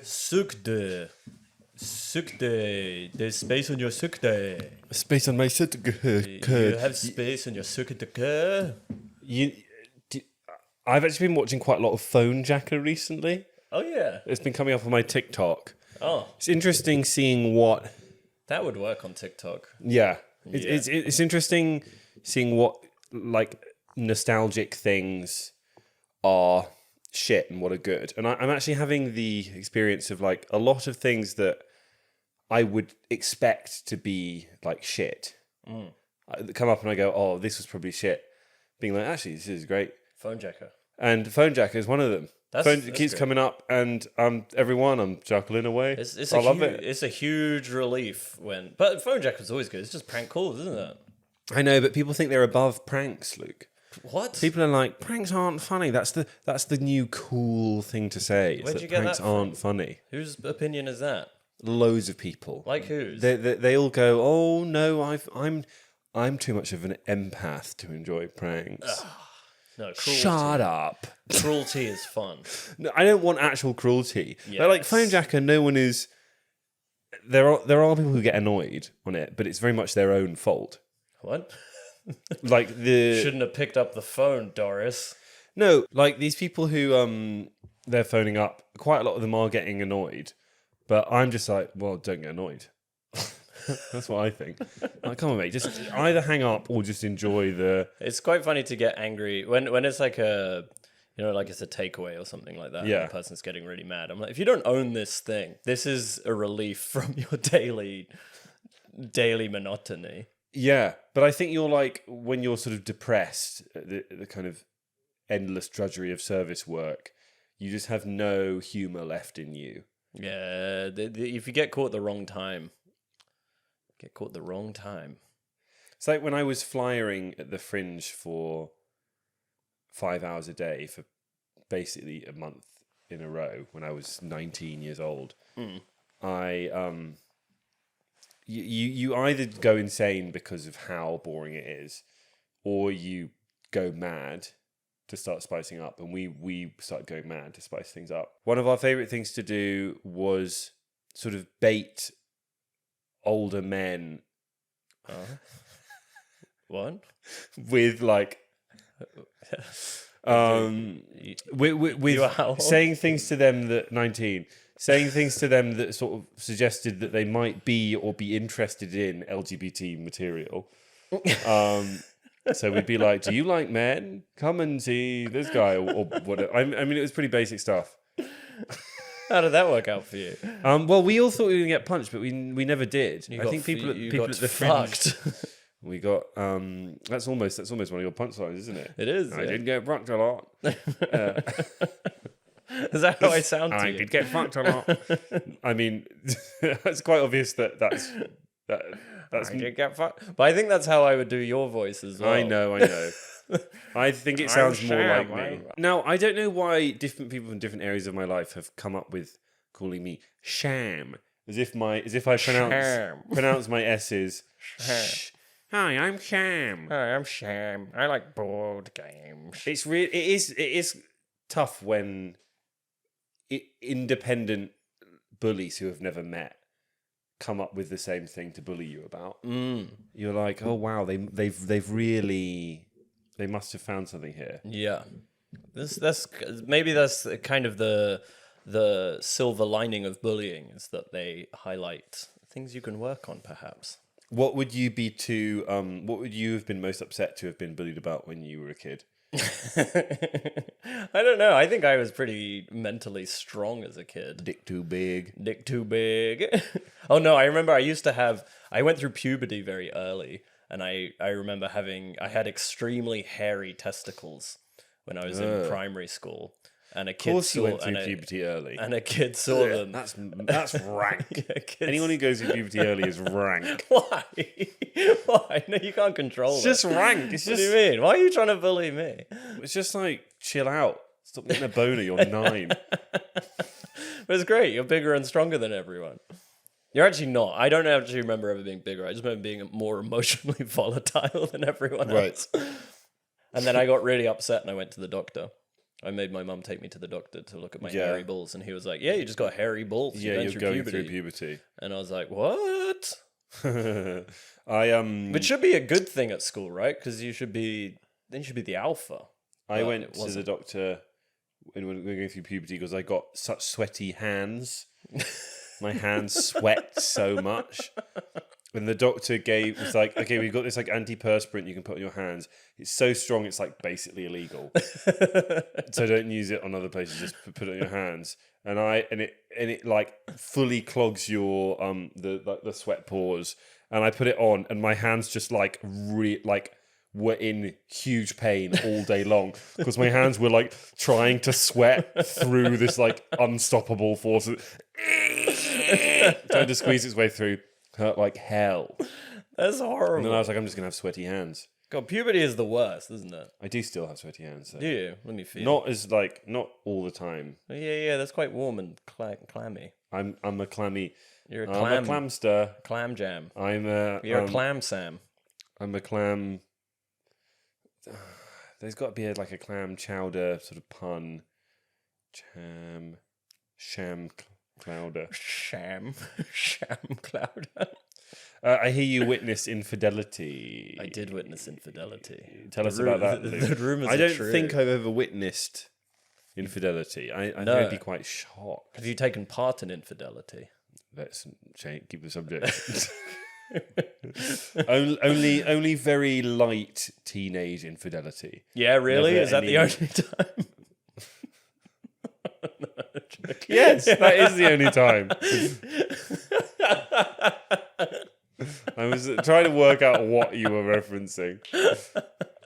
Sukde. Sukde. There's space on your sukde. Space on my sit. You have space on your sukde. I've actually been watching quite a lot of Phone Jacker recently. Oh, yeah. It's been coming up on my TikTok. Oh. It's interesting seeing what... That would work on TikTok. Yeah. It's interesting seeing what, like, nostalgic things are shit and what are good. And I'm actually having the experience of, like, a lot of things that I would expect to be, like, shit. I come up and I go, oh, this was probably shit. Being like, actually, this is great. Phone Jacker. And Phone Jacker is one of them. Phone keeps coming up, and everyone, I'm chuckling away. I love it. It's a huge relief when... But Phone Jacker's always good. It's just prank calls, isn't it? I know, but people think they're above pranks, Luke. What? People are like, pranks aren't funny. That's the new cool thing to say. Where'd you get pranks that from? aren't funny. Whose opinion is that? Loads of people. Like whose? They all go, oh no, I'm too much of an empath to enjoy pranks. No, cruelty. Shut up. Cruelty is fun. No, I don't want actual cruelty. Yes. They're like Phone Jacker. No one is. There are people who get annoyed on it, but it's very much their own fault. What? Like Shouldn't have picked up the phone, Doris. No, like these people who they're phoning up. Quite a lot of them are getting annoyed, but I'm just like, well, don't get annoyed. That's what I think. Like, come on, mate. Just either hang up or just enjoy the... It's quite funny to get angry when it's like a, like it's a takeaway or something like that. Yeah. And the person's getting really mad. I'm like, if you don't own this thing, this is a relief from your daily monotony. Yeah, but I think you're like, when you're sort of depressed, the kind of endless drudgery of service work, you just have no humour left in you. Yeah, if you get caught at the wrong time... It's like when I was flyering at the Fringe for 5 hours a day for basically a month in a row when I was 19 years old. You either go insane because of how boring it is, or you go mad to start spicing up. And we started going mad to spice things up. One of our favourite things to do was sort of bait older men what? with like with saying things to them that 19 saying things to them that sort of suggested that they might be or be interested in LGBT material. So we'd be like, do you like men? Come and see this guy or whatever. I mean, it was pretty basic stuff. How did that work out for you? Well, we all thought we were going to get punched, but we never did. I think people at the Fringe, we got that's almost one of your punchlines, isn't it? It is. I did get fucked a lot. Is that how I sound to you? I did get fucked a lot. I mean, it's quite obvious that's. I did get fucked, but I think that's how I would do your voice as well. I know. I think it sounds more like me. Now, I don't know why different people in different areas of my life have come up with calling me Sham, as if I pronounce my S's. Hi, I'm Sham. Hi, I'm Sham. I like board games. It is tough when independent bullies who have never met come up with the same thing to bully you about. You're like, oh wow, they've really. They must have found something here. Yeah, that's kind of the silver lining of bullying, is that they highlight things you can work on. Perhaps. What would you have been most upset to have been bullied about when you were a kid? I don't know. I think I was pretty mentally strong as a kid. Dick too big. Oh no, I remember I went through puberty very early. And I remember I had extremely hairy testicles when I was in primary school. And a kid went through puberty early. And a kid saw them. That's rank. Anyone who goes through puberty early is rank. Why? Why? No, you can't control it. It's just rank. What do you mean? Why are you trying to bully me? It's just like, chill out. Stop getting a boner, you're 9. But it's great. You're bigger and stronger than everyone. You're actually not. I don't actually remember ever being bigger. I just remember being more emotionally volatile than everyone else. Right. And then I got really upset and I went to the doctor. I made my mum take me to the doctor to look at my hairy balls, and he was like, "Yeah, you just got hairy balls. Yeah, you're going through puberty." And I was like, "What?" I Which should be a good thing at school, right? Because you should be the alpha. I went to the doctor when we were going through puberty because I got such sweaty hands. My hands sweat so much. And the doctor was like, okay, we've got this like antiperspirant you can put on your hands. It's so strong, it's like basically illegal. So don't use it on other places. Just put it on your hands. And it like fully clogs your the sweat pores. And I put it on, and my hands just like were in huge pain all day long because my hands were like trying to sweat through this like unstoppable force, trying to squeeze its way through. Hurt like hell. That's horrible. And then I was like, I'm just gonna have sweaty hands. God, puberty is the worst, isn't it? I do still have sweaty hands. Though. Do you? Let me feel. Not all the time. Yeah. That's quite warm and clammy. I'm a clammy. You're a I'm a clamster. Clam jam. You're a clam Sam. I'm a clam. There's got to be like a clam chowder sort of pun. Sham clouder. Sham clouder. I hear you witness infidelity. I did witness infidelity. Tell us about that, Luke. The rumors I don't are true. think I've ever witnessed infidelity. I think I'd be quite shocked. Have you taken part in infidelity? Let's keep the subject. only very light teenage infidelity. Yeah, really? Never Is that the only time? Yes, that is the only time. I was trying to work out what you were referencing.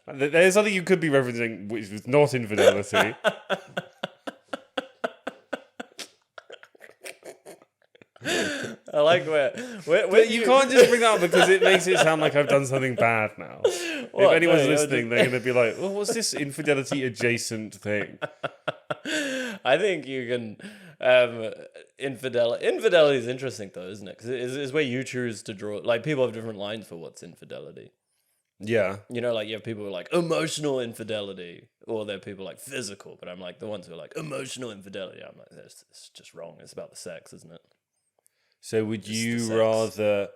There's something you could be referencing which was not infidelity. I like where you can't just bring that up because it makes it sound like I've done something bad now. If anyone's listening, they're going to be like, well, what's this infidelity adjacent thing? I think you can infidelity is interesting though, isn't it? Because it's where you choose to draw. Like people have different lines for what's infidelity. Yeah, you know, like you have people who are like emotional infidelity, or there are people like physical. But I'm like the ones who are like emotional infidelity. I'm like, it's just wrong. It's about the sex, isn't it? So would you rather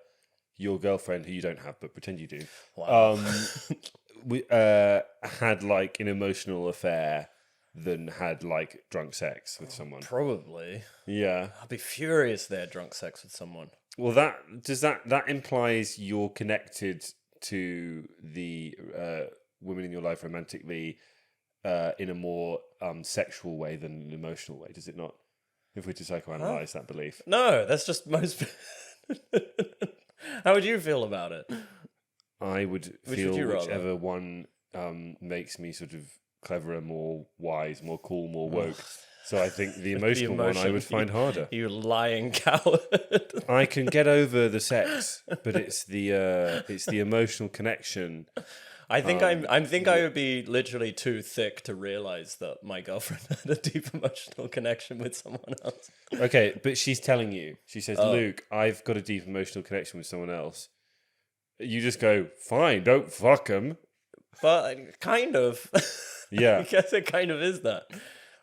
your girlfriend, who you don't have but pretend you do, had like an emotional affair than had like drunk sex with someone? Probably. Yeah. I'd be furious if they had drunk sex with someone. Well, that implies you're connected to the women in your life romantically in a more sexual way than an emotional way, does it not? If we're to psychoanalyze that belief. No, that's just most... How would you feel about it? I would feel whichever one makes me sort of cleverer, more wise, more cool, more woke. So I think the emotional one I would find harder. You lying coward. I can get over the sex, but it's the emotional connection. I think I would be literally too thick to realize that my girlfriend had a deep emotional connection with someone else. Okay, but she's telling you. She says, Luke, I've got a deep emotional connection with someone else. You just go, fine, don't fuck him. But kind of. Yeah. I guess it kind of is that.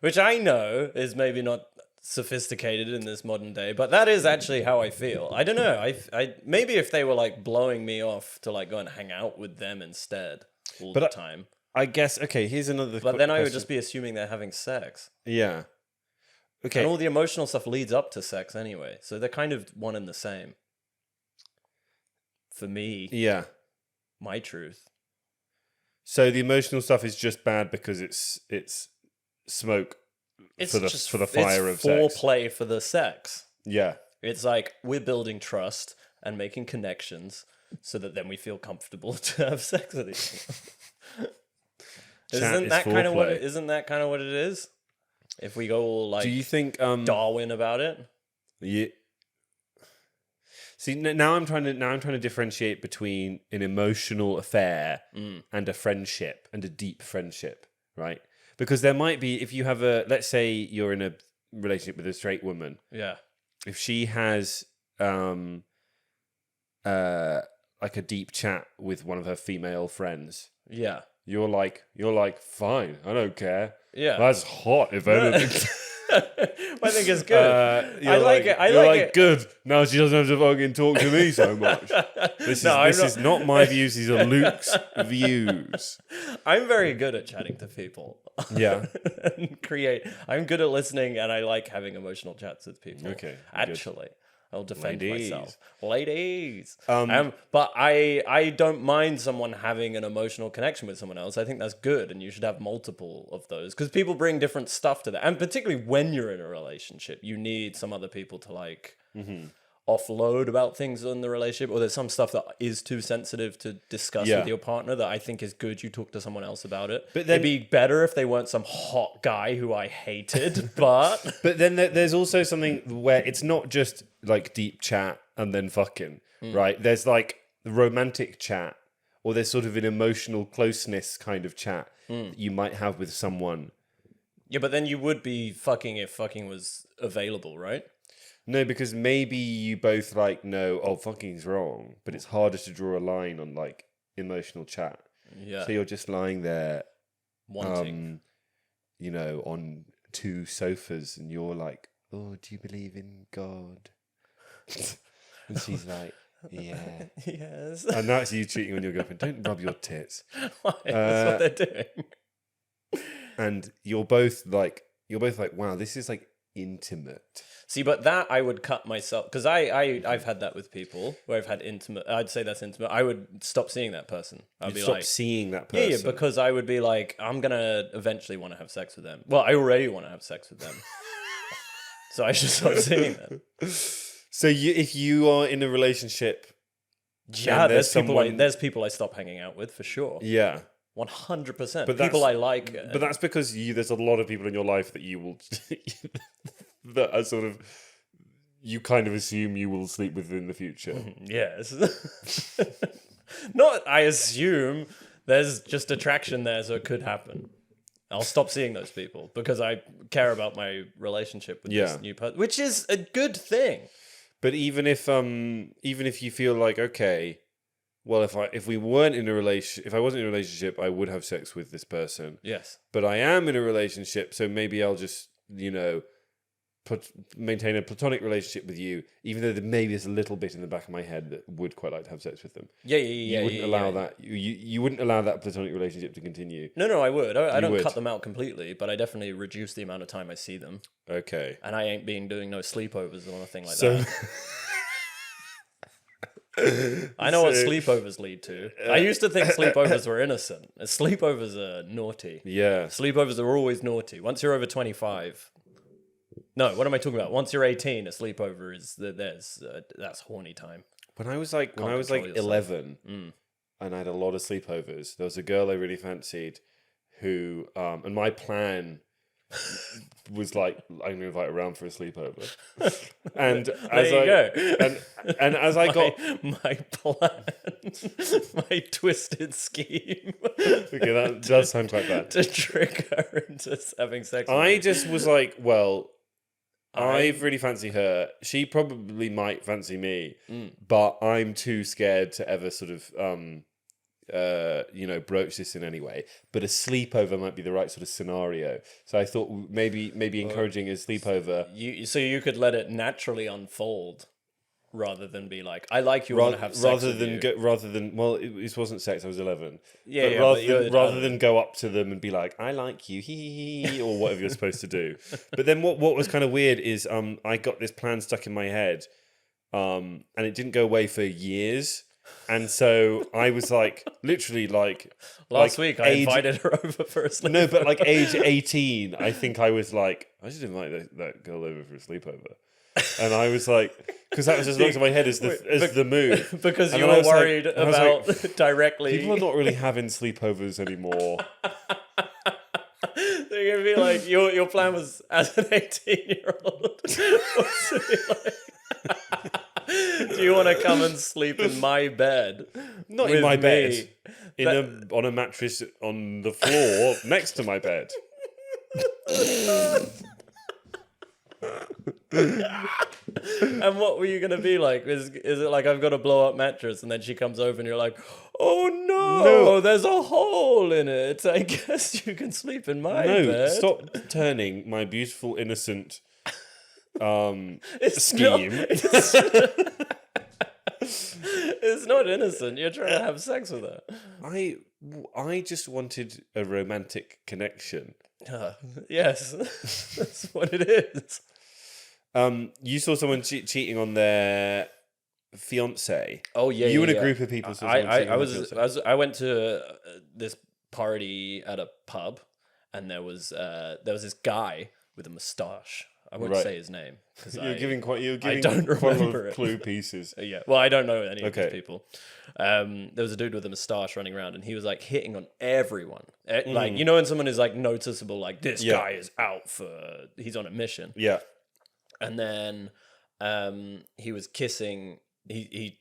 Which I know is maybe not sophisticated in this modern day, but that is actually how I feel. I don't know. I maybe if they were like blowing me off to like go and hang out with them instead all the time. I guess here's another. But then I would just be assuming they're having sex. Yeah. Okay. And all the emotional stuff leads up to sex anyway, so they're kind of one and the same. For me. Yeah. My truth. So the emotional stuff is just bad because it's smoke. It's for the fire of sex. Foreplay for the sex. Yeah. It's like we're building trust and making connections so that then we feel comfortable to have sex with each other. Isn't that kind of what it is? If we go all like, do you think Darwin about it? Yeah. See, now I'm trying to differentiate between an emotional affair and a friendship and a deep friendship, right? Because there might be, if you have let's say you're in a relationship with a straight woman. Yeah. If she has like a deep chat with one of her female friends. Yeah. you're like, fine, I don't care. Yeah. That's hot, if anything. I think it's good. I like it. You're like, good. Now she doesn't have to fucking talk to me so much. This is not my views. These are Luke's views. I'm very good at chatting to people. Yeah. I'm good at listening, and I like having emotional chats with people. Okay. Actually. I'll defend Ladies. myself. Ladies. But I don't mind someone having an emotional connection with someone else. I think that's good, and you should have multiple of those because people bring different stuff to that. And particularly when you're in a relationship, you need some other people to like offload about things in the relationship, or there's some stuff that is too sensitive to discuss with your partner that I think is good you talk to someone else about it. But then, it'd be better if they weren't some hot guy who I hated, but... But then there's also something where it's not just like deep chat and then fucking, right? There's like romantic chat, or there's sort of an emotional closeness kind of chat that you might have with someone. Yeah, but then you would be fucking if fucking was available, right? No, because maybe you both like know, oh, fucking's wrong, but it's harder to draw a line on like emotional chat. Yeah. So you're just lying there, Wanting. On two sofas, and you're like, oh, do you believe in God? And she's like, yeah. Yes. And that's you cheating on your girlfriend. Don't rub your tits. Why? That's what they're doing. And you're both like, wow, this is like intimate. See, but that I would cut myself because I've had that with people where I've had intimate. I'd say that's intimate. I would stop seeing that person. I'd be stop like, seeing that person. Yeah, because I would be like, I'm gonna eventually want to have sex with them. Well, I already want to have sex with them, so I should stop seeing them. So if you are in a relationship, yeah, there's people I stop hanging out with for sure. Yeah. 100%. But people I like. But that's because there's a lot of people in your life that you will that are sort of you kind of assume you will sleep with in the future. Yes. Not I assume, there's just attraction there, so it could happen. I'll stop seeing those people because I care about my relationship with this new person, which is a good thing. But even if you feel like, okay, well, if I wasn't in a relationship, I would have sex with this person. Yes. But I am in a relationship, so maybe I'll just, maintain a platonic relationship with you, even though maybe there's a little bit in the back of my head that would quite like to have sex with them. Yeah. You wouldn't allow that. You wouldn't allow that platonic relationship to continue. No, I would. I don't cut them out completely, but I definitely reduce the amount of time I see them. Okay. And I ain't doing no sleepovers or anything like that. I know what sleepovers lead to. I used to think sleepovers were innocent. Sleepovers are naughty. Yeah. Sleepovers are always naughty. Once you're over 25... No, what am I talking about? Once you're 18, a sleepover is... that's horny time. When I was like 11 and I had a lot of sleepovers, there was a girl I really fancied who... and my plan... was like, I'm going to invite her around for a sleepover. And and as I got my plan, my twisted scheme. Okay, that does sound quite bad. To trick her into having sex with I me. just was like, well, I really fancy her. She probably might fancy me, but I'm too scared to ever sort of broach this in any way. But a sleepover might be the right sort of scenario. So I thought maybe encouraging a sleepover. So you could let it naturally unfold, rather than be like, I like you, want to have sex with you. It wasn't sex. I was 11. Yeah, rather than go up to them and be like, I like you, hee, or whatever you're supposed to do. But then what was kind of weird is I got this plan stuck in my head, and it didn't go away for years. And so I was like, literally like... Last week I invited her over for a sleepover. No, but like age 18, I think I was like, I should invite that girl over for a sleepover. And I was like, because that was just looked in my head as the move. Because you were worried about directly... People are not really having sleepovers anymore. So you're going to be like, your plan was as an 18-year-old. Do you want to come and sleep in my bed? Not in my bed. On a mattress on the floor next to my bed. And what were you gonna be like? Is it like I've got a blow up mattress, and then she comes over and you're like, oh no, there's a hole in it. I guess you can sleep in my bed. Stop turning my beautiful innocent scheme. It's not innocent. You're trying to have sex with her. I just wanted a romantic connection. Yes, that's what it is. You saw someone cheating on their fiance. Oh yeah, you and a group of people. Saw I went to this party at a pub, and there was this guy with a moustache. I won't say his name because you're giving I don't remember it. Clue pieces. Yeah, well, I don't know any of these people. There was a dude with a moustache running around, and he was like hitting on everyone. Like, you know, when someone is like noticeable, like this guy is out he's on a mission. Yeah. And then he was kissing. He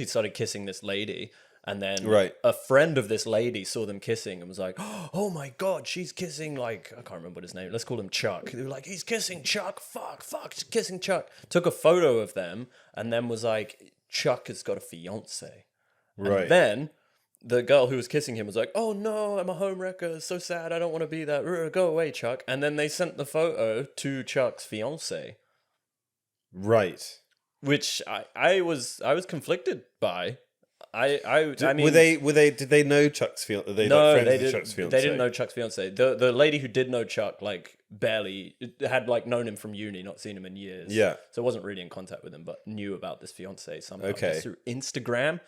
started kissing this lady, and then a friend of this lady saw them kissing and was like, "Oh my god, she's kissing like I can't remember what his name. Let's call him Chuck." They were like, "He's kissing Chuck. Fuck, she's kissing Chuck." Took a photo of them, and then was like, "Chuck has got a fiance." Right. And then the girl who was kissing him was like, "Oh no, I'm a homewrecker. It's so sad. I don't want to be that. Go away, Chuck." And then they sent the photo to Chuck's fiance. Right. Which I was conflicted by. I mean, did they know Chuck's fiance? No, like friends they with didn't. Chuck's fiance? They didn't know Chuck's fiance. The lady who did know Chuck like barely had like known him from uni, not seen him in years. Yeah. So wasn't really in contact with him, but knew about this fiance somehow Okay. through Instagram.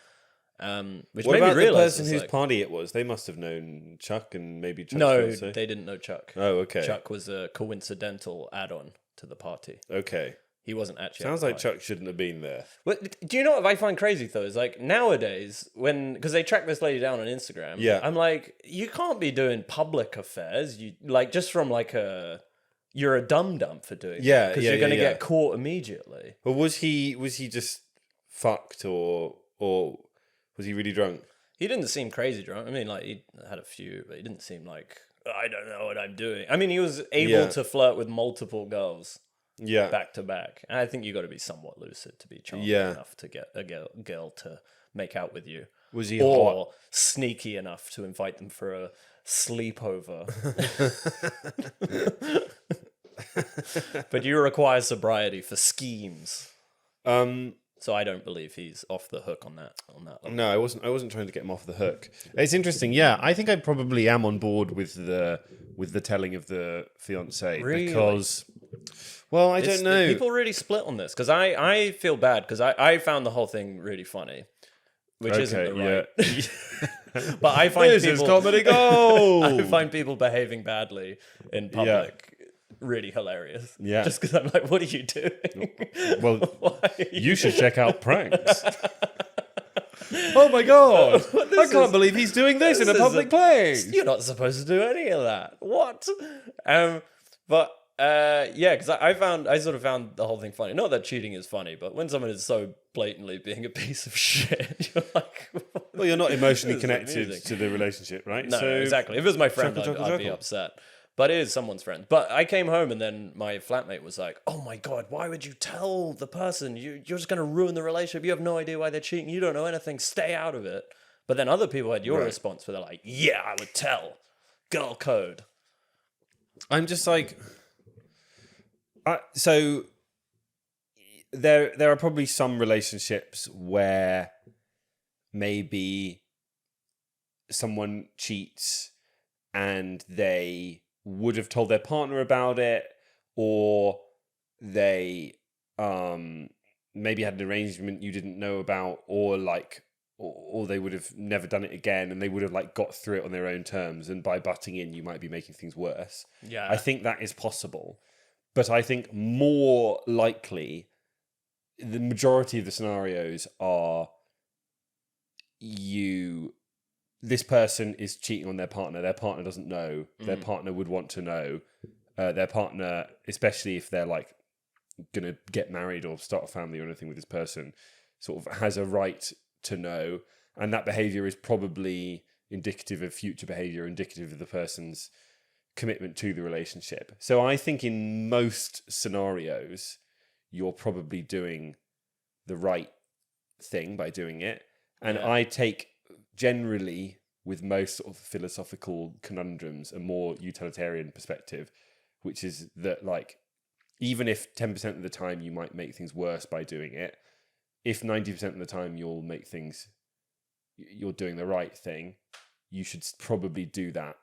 Which What made me about the realize person whose party it was? They must have known Chuck and maybe Chuck's no, fiance. they didn't know Chuck. Oh, okay. Chuck was a coincidental add-on to the party. Okay. He wasn't actually. Sounds like Chuck shouldn't have been there. Well, do you know what I find crazy though? Is like nowadays because they track this lady down on Instagram. Yeah. I'm like, you can't be doing public affairs. You like just from like you're a dum dum for doing. Yeah, because yeah, you're going to yeah. get caught immediately. But was he just fucked or was he really drunk? He didn't seem crazy drunk. I mean, like he had a few, but he didn't seem like I don't know what I'm doing. I mean, he was able to flirt with multiple girls. Yeah. Back to back. And I think you got to be somewhat lucid to be charming enough to get a girl to make out with you. Was he or hot? Sneaky enough to invite them for a sleepover. But you require sobriety for schemes. So I don't believe he's off the hook on that level. No, I wasn't trying to get him off the hook. It's interesting. Yeah, I think I probably am on board with the telling of the fiance because well, I don't know. People really split on this because I feel bad because I found the whole thing really funny, which isn't the right. But I find this people is comedy gold. I find people behaving badly in public really hilarious. Yeah, just because I'm like, what are you doing? Well, you should check out pranks. Oh my god! I can't believe he's doing this in a public place. You're not supposed to do any of that. What? But. Because I sort of found the whole thing funny. Not that cheating is funny, but when someone is so blatantly being a piece of shit, you're like, well, you're not emotionally connected to the relationship, right? No, exactly. If it was my friend, I'd be upset. But it is someone's friend. But I came home and then my flatmate was like, "Oh my god, why would you tell the person? You're just going to ruin the relationship. You have no idea why they're cheating. You don't know anything. Stay out of it." But then other people had your response where they're like, "Yeah, I would tell. Girl code." I'm just like. So there are probably some relationships where maybe someone cheats and they would have told their partner about it, or they maybe had an arrangement you didn't know about, or they would have never done it again and they would have like got through it on their own terms, and by butting in you might be making things worse. Yeah, I think that is possible. But I think more likely, the majority of the scenarios are this person is cheating on their partner doesn't know, their partner would want to know, their partner, especially if they're like going to get married or start a family or anything with this person, sort of has a right to know. And that behavior is probably indicative of future behavior, indicative of the person's commitment to the relationship. So I think in most scenarios, you're probably doing the right thing by doing it. And I take generally, with most sort of philosophical conundrums, a more utilitarian perspective, which is that, like, even if 10% of the time you might make things worse by doing it, if 90% of the time you're doing the right thing, you should probably do that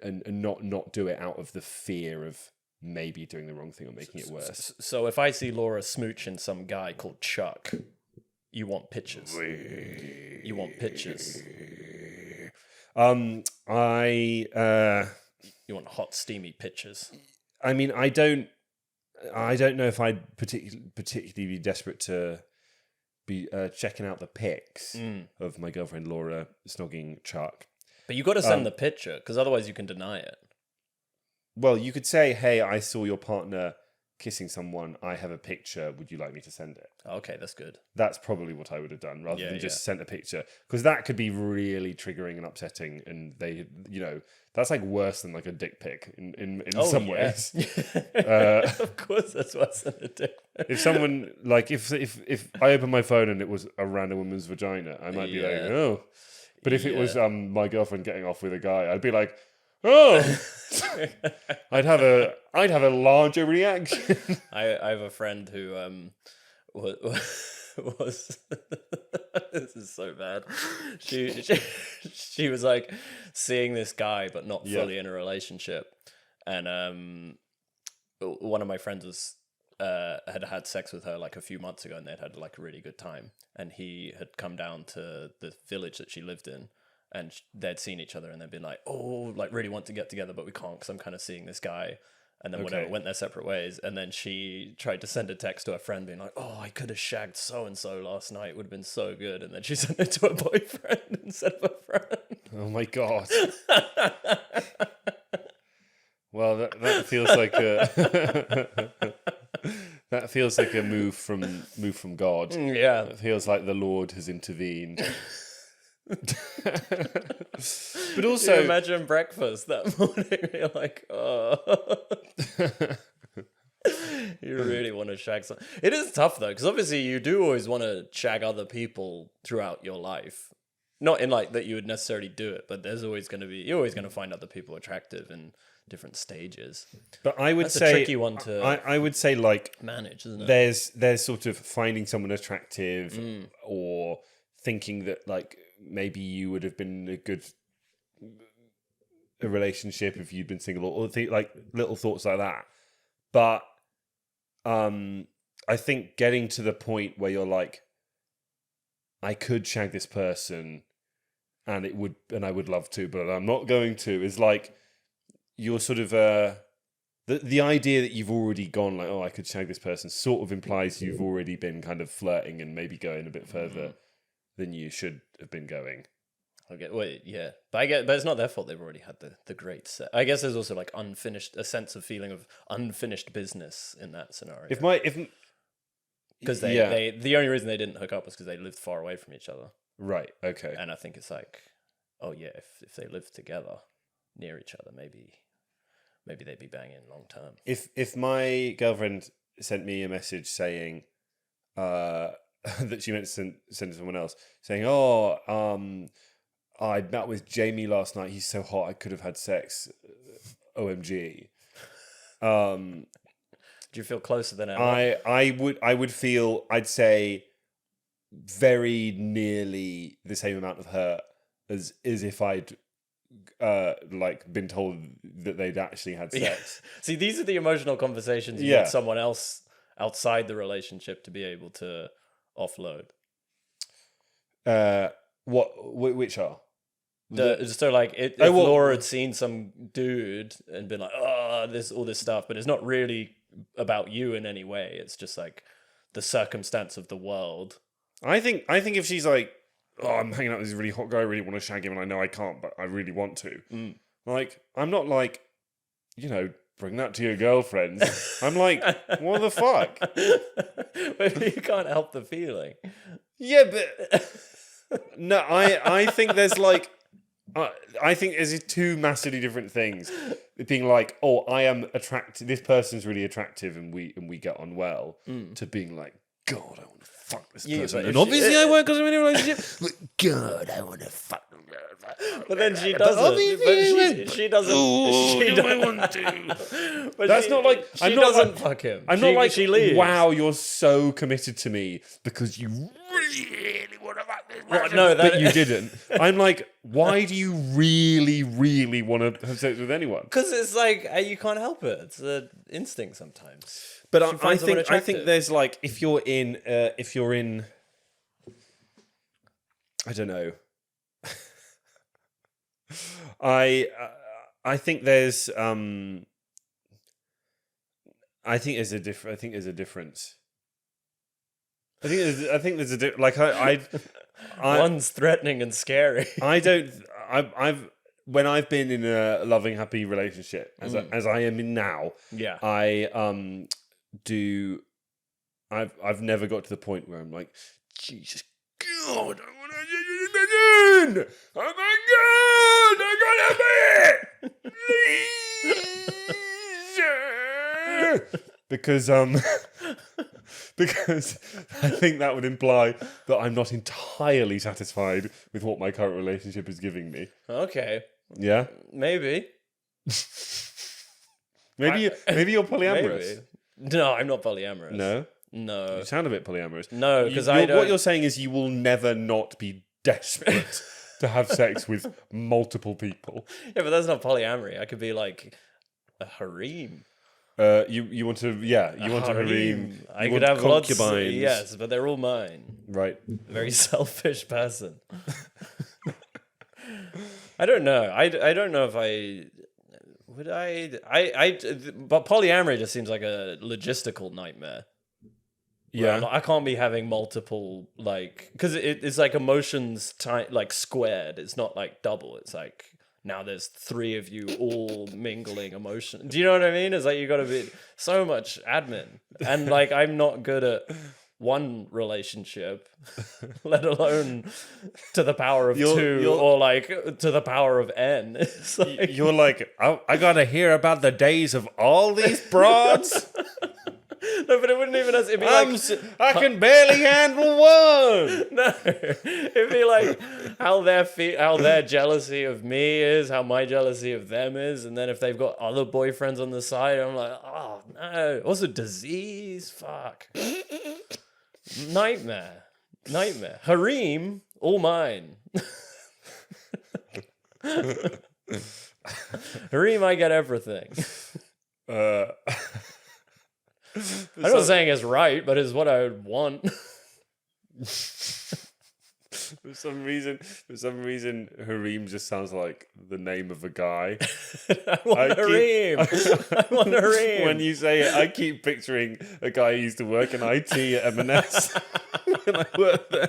and not do it out of the fear of maybe doing the wrong thing or making it worse. So if I see Laura smooching some guy called Chuck, you want pictures. You want pictures. You want hot, steamy pictures. I mean, I don't know if I'd particularly be desperate to be checking out the pics of my girlfriend Laura snogging Chuck. But you got to send the picture, because otherwise you can deny it. Well, you could say, "Hey, I saw your partner kissing someone. I have a picture. Would you like me to send it?" Okay, that's good. That's probably what I would have done, rather than just sent a picture, because that could be really triggering and upsetting. And they, that's like worse than like a dick pic in some ways. Of course, that's worse than a dick pic. If someone if I opened my phone and it was a random woman's vagina, I might be like, oh. But if it was my girlfriend getting off with a guy, I'd be like, oh. I'd have a larger reaction. I have a friend who was this is so bad. She was like seeing this guy but not fully in a relationship, and one of my friends was had sex with her like a few months ago, and they'd had like a really good time, and he had come down to the village that she lived in, and they'd seen each other, and they'd been like, oh, like really want to get together, but we can't because I'm kind of seeing this guy. And then whatever, went their separate ways. And then she tried to send a text to her friend being like, oh, I could have shagged so-and-so last night. It would have been so good. And then she sent it to her boyfriend instead of her friend. Oh my God. Well, that feels like that feels like a move from God. Yeah. It feels like the Lord has intervened. But also, you imagine breakfast that morning. You're like, oh, you really want to shag someone. It is tough though, because obviously you do always want to shag other people throughout your life. Not in like that you would necessarily do it, but you're always going to find other people attractive in different stages. But I would That's say a tricky one to I would say like manage, isn't it? There's sort of finding someone attractive or thinking that like maybe you would have been a relationship if you'd been single, or like little thoughts like that. But I think getting to the point where you're like, I could shag this person and I would love to, but I'm not going to, is like you're sort of the idea that you've already gone like, oh, I could shag this person sort of implies you've already been kind of flirting and maybe going a bit further than you should have been going. Okay, wait, yeah, but it's not their fault. They've already had the great set. I guess there's also like a sense of feeling of unfinished business in that scenario. Because the only reason they didn't hook up was because they lived far away from each other. Right. Okay. And I think it's like, oh yeah, if they lived together near each other, maybe they'd be banging long term. If my girlfriend sent me a message saying that she meant to send to someone else, saying, "Oh, I met with Jamie last night. He's so hot. I could have had sex. OMG." Do you feel closer than ever? I would feel, I'd say, very nearly the same amount of hurt as if I'd like been told that they'd actually had sex. Yeah. See, these are the emotional conversations you need someone else outside the relationship to be able to offload. Which are? So like if Laura had seen some dude and been like, oh, all this stuff, but it's not really about you in any way. It's just like the circumstance of the world. I think if she's like, oh, I'm hanging out with this really hot guy, I really want to shag him, and I know I can't, but I really want to. Like, I'm not like, bring that to your girlfriends. I'm like, what the fuck? But you can't help the feeling. Yeah, but no, I think there's like, I think there's two massively different things. Being like, oh, I am attracted. This person's really attractive, and we get on well. To being like, God, I want to fuck this person. And obviously, I won't because I'm in a relationship. But God, I want to fuck them. But then she doesn't. But she doesn't. I want to? But That's not like she doesn't fuck him. I'm not like, she leaves. wow, you're so committed to me because you really want to fuck this person. No, but you didn't. I'm like, why do you really, really want to have sex with anyone? Because it's like you can't help it. It's an instinct sometimes. But I think there's like if you're in I don't know. I think there's I think there's a difference. One's threatening and scary. I've when I've been in a loving, happy relationship, as I am in now, Yeah. I've never got to the point where I'm like, Jesus God, I want to do this again. Oh my God, I gotta be because I think that would imply that I'm not entirely satisfied with what my current relationship is giving me. Okay. Yeah? Maybe. Maybe you're polyamorous. Maybe. No, I'm not polyamorous. No? No. You sound a bit polyamorous. No, because what you're saying is you will never not be desperate to have sex with multiple people. Yeah, but that's not polyamory. I could be like a harem. You want to a harem. I could have concubines. lots. Yes, but they're all mine. Right. Very selfish person. I don't know. I don't know if I would. But polyamory just seems like a logistical nightmare. Yeah, I can't be having multiple, like, because it's like emotions like squared. It's not like double. It's like now there's three of you all mingling emotion. Do you know what I mean? It's like you got to be so much admin, and like I'm not good at one relationship, let alone to the power of two or like to the power of n. It's like, you're like, I gotta hear about the days of all these broads. No, but it wouldn't even. It'd be like I can barely handle one. No, it'd be like how their jealousy of me is, how my jealousy of them is, and then if they've got other boyfriends on the side, I'm like, oh no. Also, disease, fuck, nightmare. Harem, all mine. Harem, I get everything. I'm not saying it's right, but it's what I would want. For some reason, harem just sounds like the name of a guy. I want harem. When you say it, I keep picturing a guy who used to work in IT at M&S. When I worked there.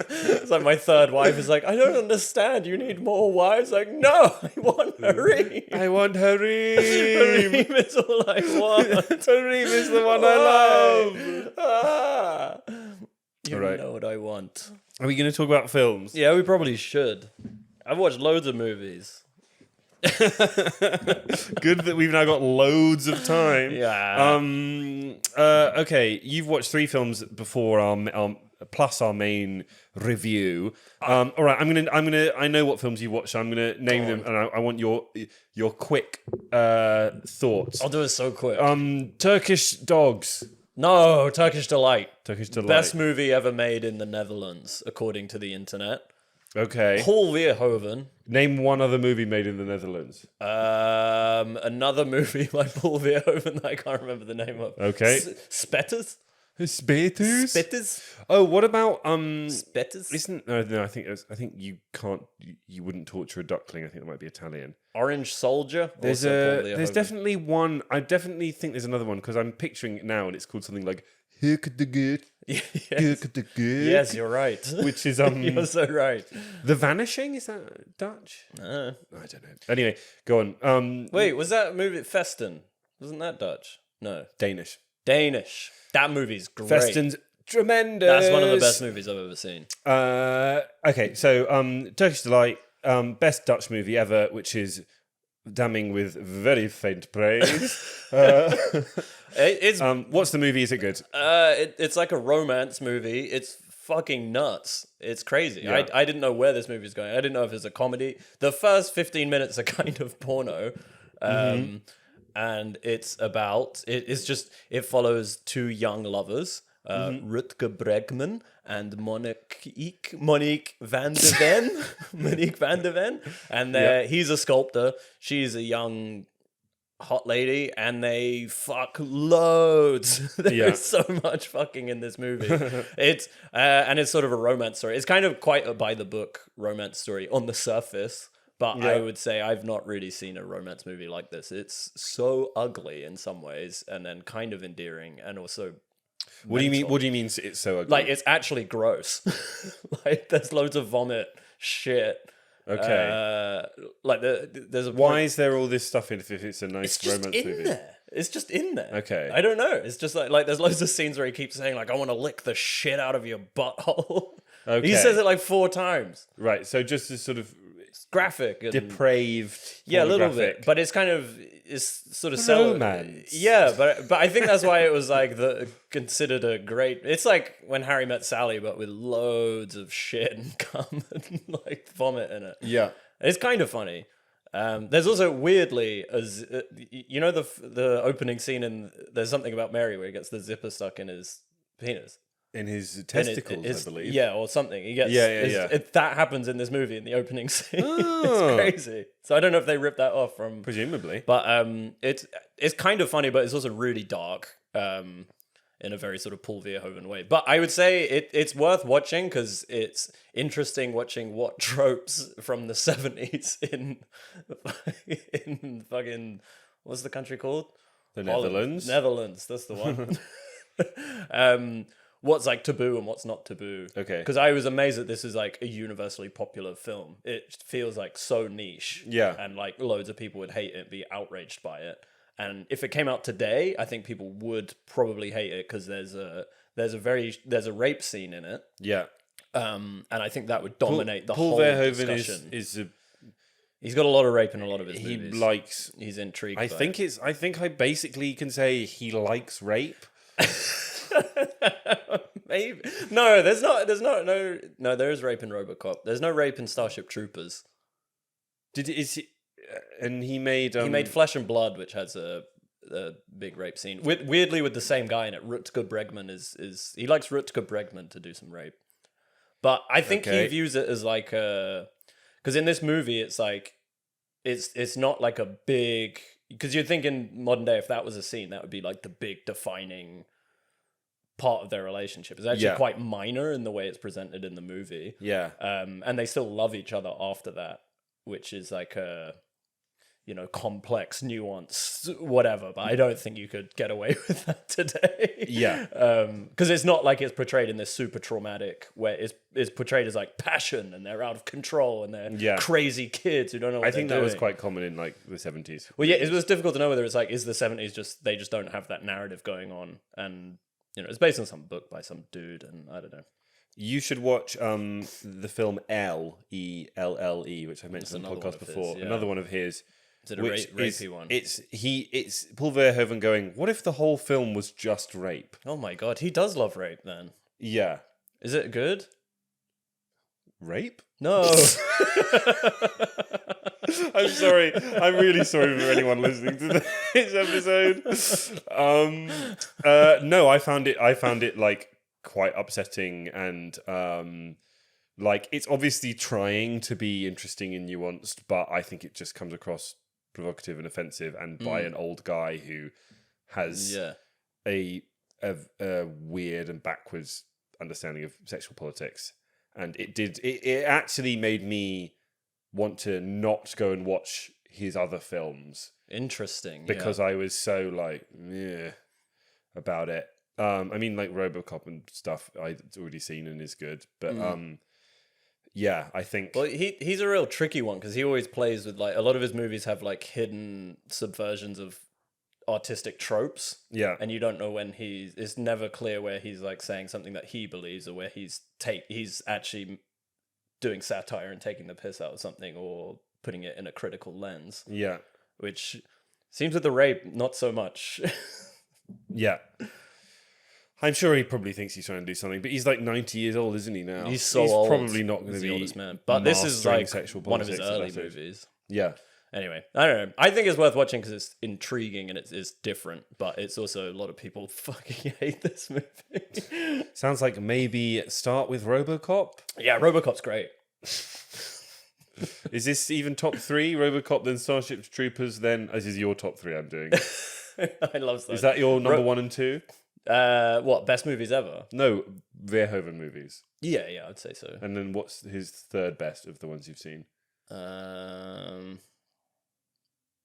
It's like my third wife is like, I don't understand. You need more wives? Like, no, I want harem. I want harem. Harem is all I want. Harem is the one I love. You know what I want. Are we going to talk about films? Yeah, we probably should. I've watched loads of movies. Good that we've now got loads of time. Yeah. Okay, you've watched 3 films before our plus our main review. All right, I know what films you watched, so I'm gonna name them, and I want your quick thoughts. I'll do it so quick. Turkish Dogs. No, Turkish Delight. Turkish Delight. Best movie ever made in the Netherlands, according to the internet. Okay. Paul Verhoeven. Name one other movie made in the Netherlands. Another movie by Paul Verhoeven that I can't remember the name of. Okay. Spetters? Spetters? Spetters? Oh, what about Spetters? No, I think you can't. You wouldn't torture a duckling. I think that might be Italian. Orange Soldier. There's definitely one. I definitely think there's another one because I'm picturing it now, and it's called something like "Hook the Good." Yes, you're right. Which is you're so right. The Vanishing, is that Dutch? I don't know. Anyway, go on. Wait, was that movie Festen? Wasn't that Dutch? No, Danish. That movie's great. Festen's tremendous. That's one of the best movies I've ever seen. Okay, so Turkish Delight. best Dutch movie ever, which is damning with very faint praise. What's the movie? Is it good? It's like a romance movie. It's fucking nuts. It's crazy. Yeah. I didn't know where this movie was going. I didn't know if it's a comedy. The first 15 minutes are kind of porno. And it's about, it follows two young lovers, Rutger Bregman and Monique van de Ven. Monique van de Ven. And he's a sculptor. She's a young hot lady, and they fuck loads. There's so much fucking in this movie. It's sort of a romance story. It's kind of quite a by the book romance story on the surface, but I would say I've not really seen a romance movie like this. It's so ugly in some ways, and then kind of endearing, and also what do you mean? What do you mean it's so ugly? like it's actually gross. Like there's loads of vomit, shit. Okay. There's a Why is there all this stuff in if it's a nice romance movie? It's just in there. Okay. I don't know. It's just like there's loads of scenes where he keeps saying like I want to lick the shit out of your butthole. Okay. He says it like 4 times. Right. So just this sort of graphic and depraved. Yeah, a little bit. But it's kind of sort of romance. Yeah, but I think that's why it was like considered a great. It's like When Harry Met Sally, but with loads of shit and cum and like vomit in it. Yeah, it's kind of funny. There's also weirdly, you know, the opening scene in There's Something About Mary where he gets the zipper stuck in his penis. In his testicles, I believe. Yeah, or something. He gets that happens in this movie in the opening scene. Oh. It's crazy. So I don't know if they ripped that off from presumably. But it's kind of funny, but it's also really dark. In a very sort of Paul Verhoeven way. But I would say it's worth watching because it's interesting watching what tropes from the 70s in fucking what's the country called? The Netherlands. Netherlands, that's the one. What's like taboo and what's not taboo. Okay. Because I was amazed that this is like a universally popular film. It feels like so niche. Yeah. And like loads of people would hate it, be outraged by it. And if it came out today, I think people would probably hate it because there's a rape scene in it. Yeah. And I think that would dominate the Paul whole Verhoeven discussion. He's got a lot of rape in a lot of his movies. He's intrigued. I think I basically can say he likes rape. Maybe no. There is rape in RoboCop. There's no rape in Starship Troopers. And he made Flesh and Blood, which has a big rape scene. Weirdly, with the same guy in it. Rutger Bregman he likes Rutger Bregman to do some rape, but I think he views it as like because in this movie it's like it's not like a big, because you'd think in modern day if that was a scene that would be like the big defining part of their relationship. It's actually quite minor in the way it's presented in the movie. Yeah, and they still love each other after that, which is like a complex, nuanced, whatever. But I don't think you could get away with that today. Yeah. Because it's not like it's portrayed in this super traumatic way. It's portrayed as like passion and they're out of control and they're crazy kids who don't know what they're doing. I think that was quite common in like the 70s. Well, yeah, it was difficult to know whether it's like, is the 70s they just don't have that narrative going on. And, it's based on some book by some dude and I don't know. You should watch the film L.E.L.L.E., which I mentioned on the podcast before. Another one of his. Is it a rapey one? It's Paul Verhoeven going, what if the whole film was just rape? Oh my god, he does love rape then. Yeah. Is it good? Rape? No. I'm sorry. I'm really sorry for anyone listening to this episode. No, I found it like quite upsetting and like it's obviously trying to be interesting and nuanced, but I think it just comes across provocative and offensive and by an old guy who has a weird and backwards understanding of sexual politics. And it actually made me want to not go and watch his other films. Interesting. Because I was so like about it. I mean, like RoboCop and stuff I'd already seen and is good, but yeah, I think. Well, he's a real tricky one because he always plays with like a lot of his movies have like hidden subversions of artistic tropes. Yeah, and you don't know when it's never clear where he's like saying something that he believes or where he's actually doing satire and taking the piss out of something or putting it in a critical lens. Yeah. Which seems with the rape, not so much. Yeah. I'm sure he probably thinks he's trying to do something, but he's like 90 years old, isn't he now? He's so old. Probably not going to be the oldest man. But this is like one of his early movies. Yeah. Anyway, I don't know. I think it's worth watching because it's intriguing and it's different, but it's also a lot of people fucking hate this movie. Sounds like maybe start with RoboCop. Yeah, RoboCop's great. Is this even top 3? RoboCop, then Starship Troopers, then this is your top 3 I'm doing. I love that. Is that your number 1 and 2? What, best movies ever? No, Verhoeven movies. Yeah, I'd say so. And then what's his third best of the ones you've seen?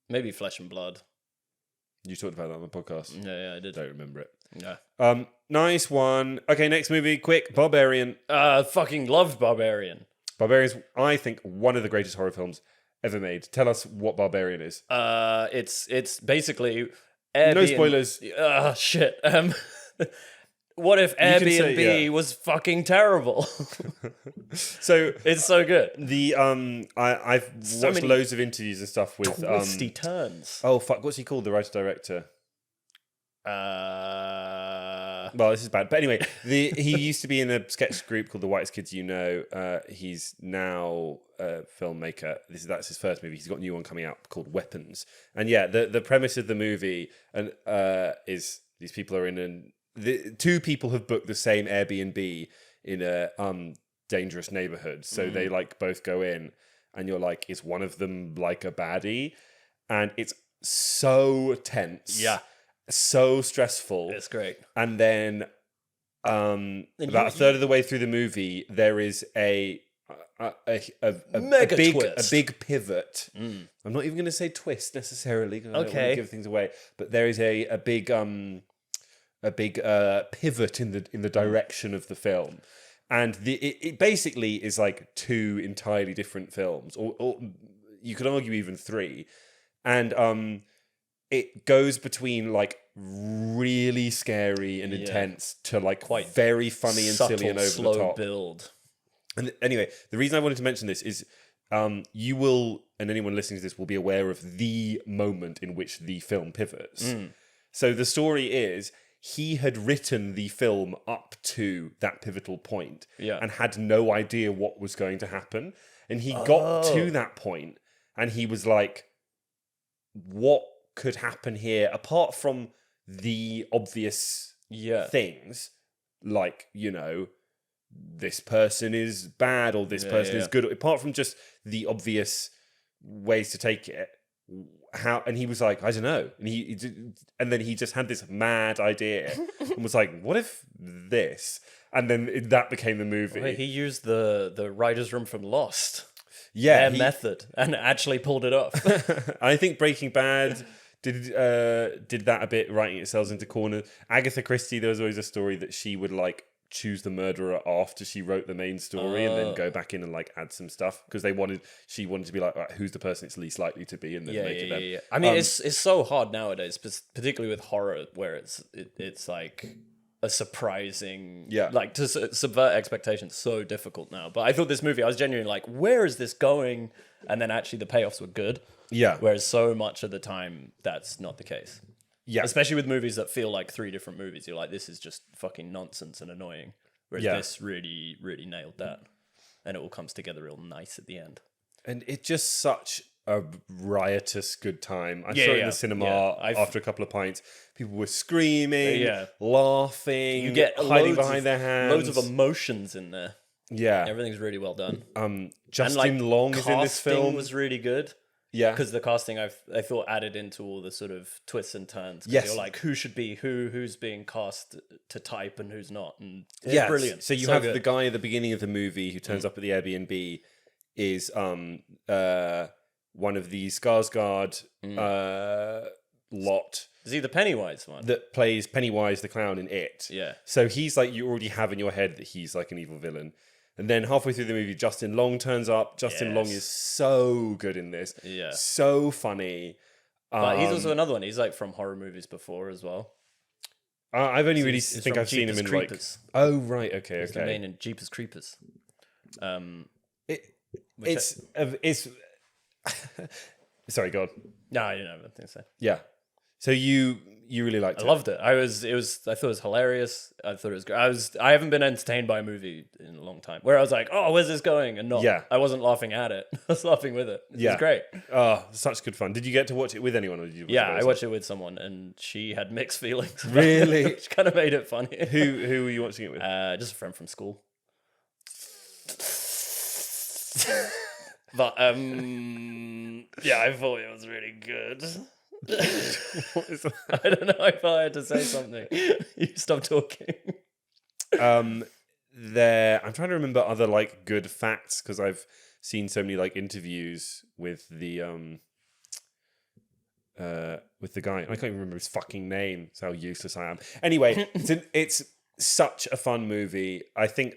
Maybe Flesh and Blood. You talked about that on the podcast. Yeah, I did. Don't remember it. Yeah. Nice one. Okay, next movie, quick. Barbarian. Fucking loved Barbarian. Barbarian's, I think, one of the greatest horror films ever made. Tell us what Barbarian is. It's basically Airbnb. No spoilers. Shit. What if Airbnb was fucking terrible? So it's so good. I've watched loads of interviews and stuff with twisty turns. Oh fuck, what's he called? The writer director. Well, this is bad, but anyway, he used to be in a sketch group called The Whitest Kids You Know. He's now a filmmaker. That's his first movie. He's got a new one coming out called Weapons. And yeah, the premise of the movie is these people are in two people have booked the same Airbnb in a dangerous neighborhood. So they like both go in, and you're like, is one of them like a baddie? And it's so tense. Yeah. So stressful. It's great. And then about a third of the way through the movie, there is a big pivot. I'm not even going to say twist necessarily because I don't want to give things away. But there is a big pivot in the direction of the film, and it basically is like 2 entirely different films, or you could argue even 3, and it goes between like really scary and intense to like quite very funny and silly and over slow the top build. And anyway, the reason I wanted to mention this is you will, and anyone listening to this will be aware of the moment in which the film pivots. So the story is he had written the film up to that pivotal point and had no idea what was going to happen. And he got to that point and he was like, what could happen here apart from the obvious things, like, you know, this person is bad or this person is good, apart from just the obvious ways to take it. How? And he was like, I don't know. And then he just had this mad idea and was like, what if this? And then that became the movie. Wait, he used the writer's room from Lost. Yeah, their method, and actually pulled it off. I think Breaking Bad did that a bit, writing itself into corners. Agatha Christie, there was always a story that she would like choose the murderer after she wrote the main story and then go back in and like add some stuff because she wanted to be like, right, who's the person it's least likely to be, and then make it them. Yeah. I mean, it's so hard nowadays, particularly with horror, where it's like a surprising, like to subvert expectations, so difficult now. But I thought this movie, I was genuinely like, where is this going? And then actually the payoffs were good. Yeah. Whereas so much of the time, that's not the case. Yeah. Especially with movies that feel like 3 different movies. You're like, this is just fucking nonsense and annoying. Whereas this really, really nailed that. And it all comes together real nice at the end. And it's just such a riotous good time. I saw it in the cinema after a couple of pints. People were screaming, laughing, you get hiding behind their hands. Loads of emotions in there. Yeah. Everything's really well done. Justin Long is in this film. Casting was really good. Yeah. Because the casting I thought added into all the sort of twists and turns. Yes. You're like, who should be who's being cast to type and who's not. And it's brilliant. So you have the guy at the beginning of the movie who turns up at the Airbnb is one of the Skarsgård lot. Is he the Pennywise one? That plays Pennywise the clown in It. Yeah. So he's like, you already have in your head that he's like an evil villain. And then halfway through the movie, Justin Long turns up. Justin Long is so good in this. Yeah. So funny. But he's also another one. He's like from horror movies before as well. I've only really think I've seen him in Creepers. Like... Oh, right. Okay. He's the main in Jeepers Creepers. It's sorry, God. No, I didn't have anything to say. Yeah. So you really liked it. I loved it. I thought it was hilarious. I thought it was great. I haven't been entertained by a movie in a long time where I was like, oh, where's this going? And not, Yeah. I wasn't laughing at it. I was laughing with it. It was great. Oh, such good fun. Did you get to watch it with anyone? Or did you watch I watched it with someone and she had mixed feelings. Really? Which kind of made it funny. Who were you watching it with? Just a friend from school. But yeah, I thought it was really good. What is that? I don't know if I had to say something. You stop talking. I'm trying to remember other like good facts because I've seen so many like interviews with the guy. I can't even remember his fucking name. That's how useless I am. Anyway, it's such a fun movie. I think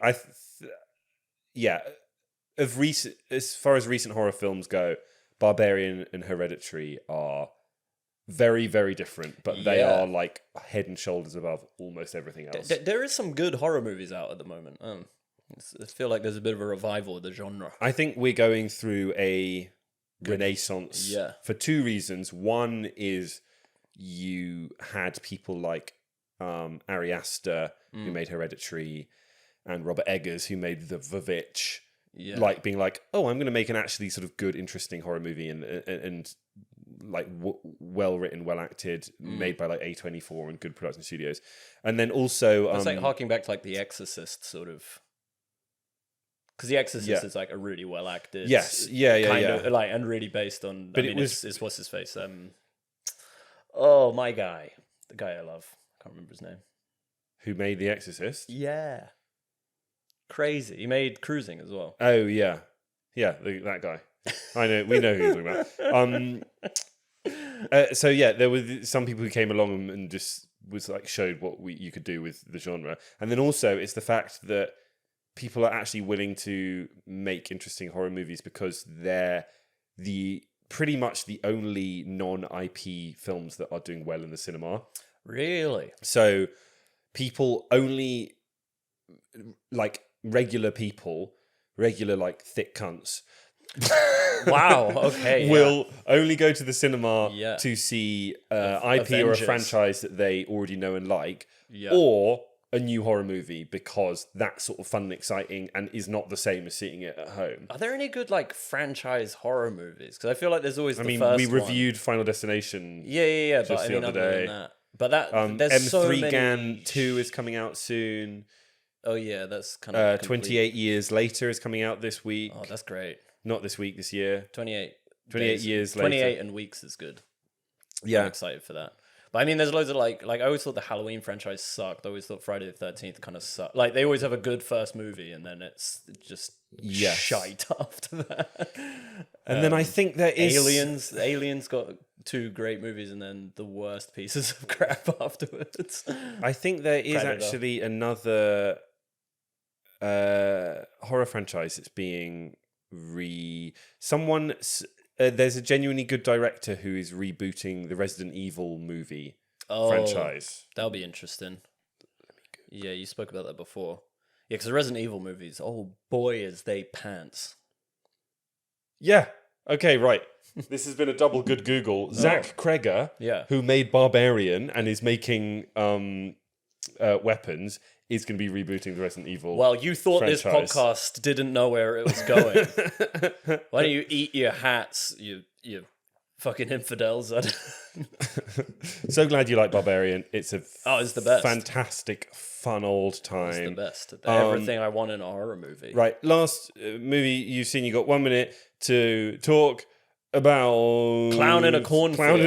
as far as recent horror films go, Barbarian and Hereditary are very, very different, but they are like head and shoulders above almost everything else. There is some good horror movies out at the moment. I feel like there's a bit of a revival of the genre. I think we're going through a renaissance for two reasons. One is you had people like Ari Aster, who made Hereditary, and Robert Eggers, who made The Vivitch, like being like, oh, I'm going to make an actually sort of good, interesting horror movie and like well written, well acted, made by like A24 and good production studios. And then also it's like harking back to like The Exorcist sort of, because The Exorcist is like a really well acted, kind of like, and really based on. But it's what's his face? My guy, the guy I love, I can't remember his name. Who made The Exorcist? Yeah, crazy. He made Cruising as well. Oh yeah, that guy. I know, we know who you're talking about. So yeah, there were some people who came along and just was like showed what you could do with the genre, and then also it's the fact that people are actually willing to make interesting horror movies because they're pretty much the only non-IP films that are doing well in the cinema. Really? So people only like regular like thick cunts. Wow. Okay. Will only go to the cinema to see IP or a franchise that they already know and like, or a new horror movie because that's sort of fun and exciting and is not the same as seeing it at home. Are there any good like franchise horror movies? Because I feel like there's always the first we reviewed Final Destination. Yeah. Just but the other day. Than that. But that there's M3 so many... GAN 2 is coming out soon. Oh yeah, that's kind of 28 Years Later is coming out this week. Oh, that's great. Not this week, this year. 28 years later. 28 and weeks is good. Yeah. I'm excited for that. But I mean, there's loads of like I always thought the Halloween franchise sucked. I always thought Friday the 13th kind of sucked. Like they always have a good first movie and then it's just shite after that. And then I think there is... Aliens got 2 great movies and then the worst pieces of crap afterwards. I think there is actually another horror franchise that's being there's a genuinely good director who is rebooting the Resident Evil movie franchise. That'll be interesting. Yeah, you spoke about that before. Yeah, because the Resident Evil movies, oh boy, is they pants. Yeah. Okay, right. This has been a double good Google. Zach Kreger, who made Barbarian and is making weapons, is going to be rebooting the Resident Evil. Well, you thought franchise. This podcast didn't know where it was going. Why don't you eat your hats, you fucking infidels? So glad you like Barbarian. It's it's the best. Fantastic, fun old time. It's the best. Everything I want in a horror movie. Right, last movie you've seen. You got 1 minute to talk about Clown in a Cornfield. Clown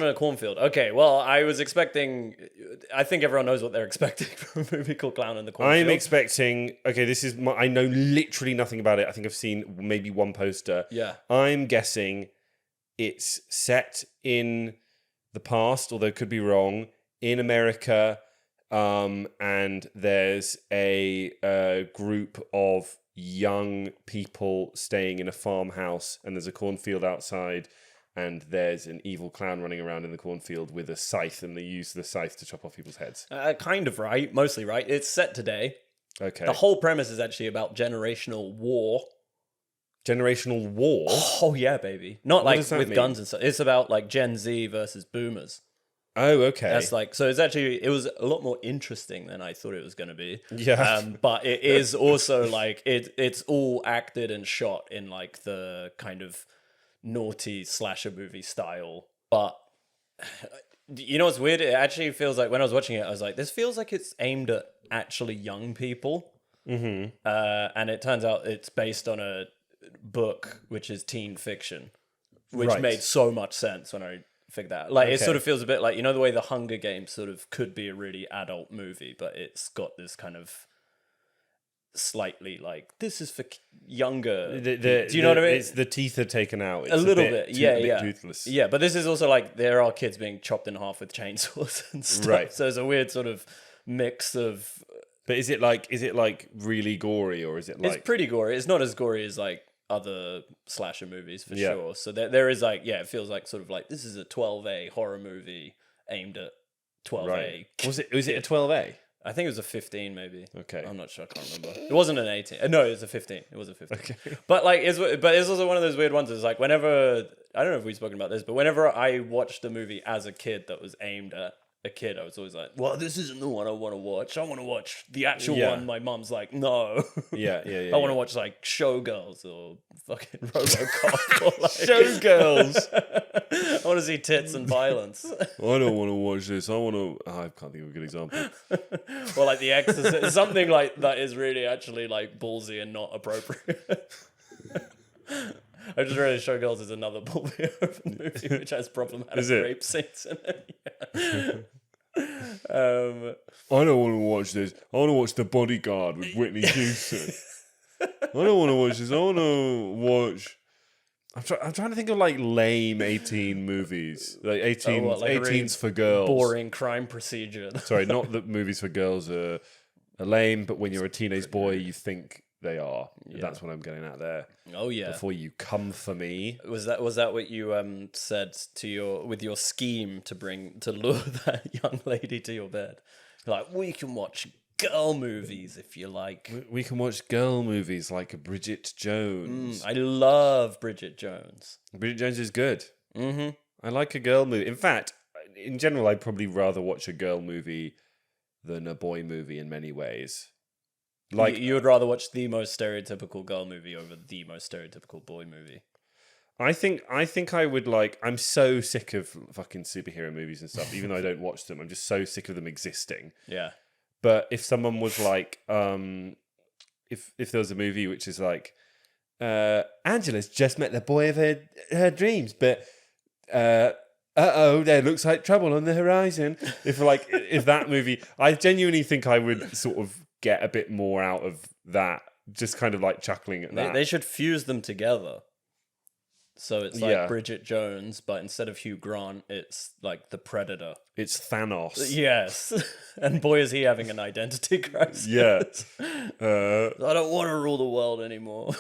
in a Cornfield. Okay, well, I was expecting... I think everyone knows what they're expecting from a movie called Clown in the Cornfield. I'm expecting... Okay, this is... I know literally nothing about it. I think I've seen maybe one poster. Yeah. I'm guessing it's set in the past, although could be wrong, in America, and there's a group of young people staying in a farmhouse and there's a cornfield outside and there's an evil clown running around in the cornfield with a scythe and they use the scythe to chop off people's heads. Kind of right, mostly right. It's set today. Okay. The whole premise is actually about generational war generational war. Oh yeah, baby. Not like does that with mean? guns and stuff. It's about like Gen Z versus boomers. Oh, okay. That's like, so it was a lot more interesting than I thought it was going to be. Yeah. But it is also like it's all acted and shot in like the kind of naughty slasher movie style. But you know what's weird? It actually feels like when I was watching it, I was like, this feels like it's aimed at actually young people. Mm-hmm. And it turns out it's based on a book which is teen fiction, which made so much sense when I figured that. Like, it sort of feels a bit like, you know, the way the Hunger Games sort of could be a really adult movie, but it's got this kind of slightly like, this is for younger. Do you know what I mean? It's the teeth are taken out. It's a little bit, yeah. Toothless. Yeah, but this is also like, there are kids being chopped in half with chainsaws and stuff. Right. So it's a weird sort of mix of... But is it like really gory, or is it like... It's pretty gory. It's not as gory as like other slasher movies for Yeah. sure. So there is like, yeah, it feels like sort of like, this is a 12A horror movie aimed at 12A. Right. Was it a 12A? I think it was a 15 maybe. Okay. I'm not sure. I can't remember. It wasn't an 18. No, it was a 15. It was a 15. Okay. But like, it's also one of those weird ones. It's like whenever, I don't know if we've spoken about this, but whenever I watched a movie as a kid that was aimed at a kid, I was always like, well, this isn't the one I want to watch. I want to watch the actual one. My mum's like, no. Yeah. I want to watch like Showgirls or fucking RoboCop or like Showgirls. I want to see tits and violence. I don't want to watch this. I want to... I can't think of a good example. Or like The Exorcist. Something like that is really actually like ballsy and not appropriate. I just realized Showgirls is another Paul Verhoeven movie which has problematic rape scenes in it. Yeah. I don't want to watch this. I want to watch The Bodyguard with Whitney Houston. I don't want to watch this. I want to watch... I'm trying to think of like lame 18 movies. Like 18, like 18s really for girls. Boring crime procedure. Sorry, not that movies for girls are lame, but when you're a teenage boy, you think they are. Yeah. That's what I'm getting at there. Oh yeah. Before you come for me. Was that what you said to your scheme to lure that young lady to your bed? Like, we can watch girl movies if you like. We can watch girl movies like Bridget Jones. I love Bridget Jones. Bridget Jones is good. Mm-hmm. I like a girl movie. In fact, in general, I'd probably rather watch a girl movie than a boy movie in many ways. Like, you would rather watch the most stereotypical girl movie over the most stereotypical boy movie. I think I would like... I'm so sick of fucking superhero movies and stuff, even though I don't watch them. I'm just so sick of them existing. Yeah. But if someone was like... if there was a movie which is like... Angela's just met the boy of her dreams, but... there looks like trouble on the horizon. If that movie... I genuinely think I would sort of get a bit more out of that. Just kind of like chuckling at that. They should fuse them together. So it's like Bridget Jones, but instead of Hugh Grant, it's like the Predator. It's Thanos. Yes. And boy, is he having an identity crisis. Yeah. I don't want to rule the world anymore.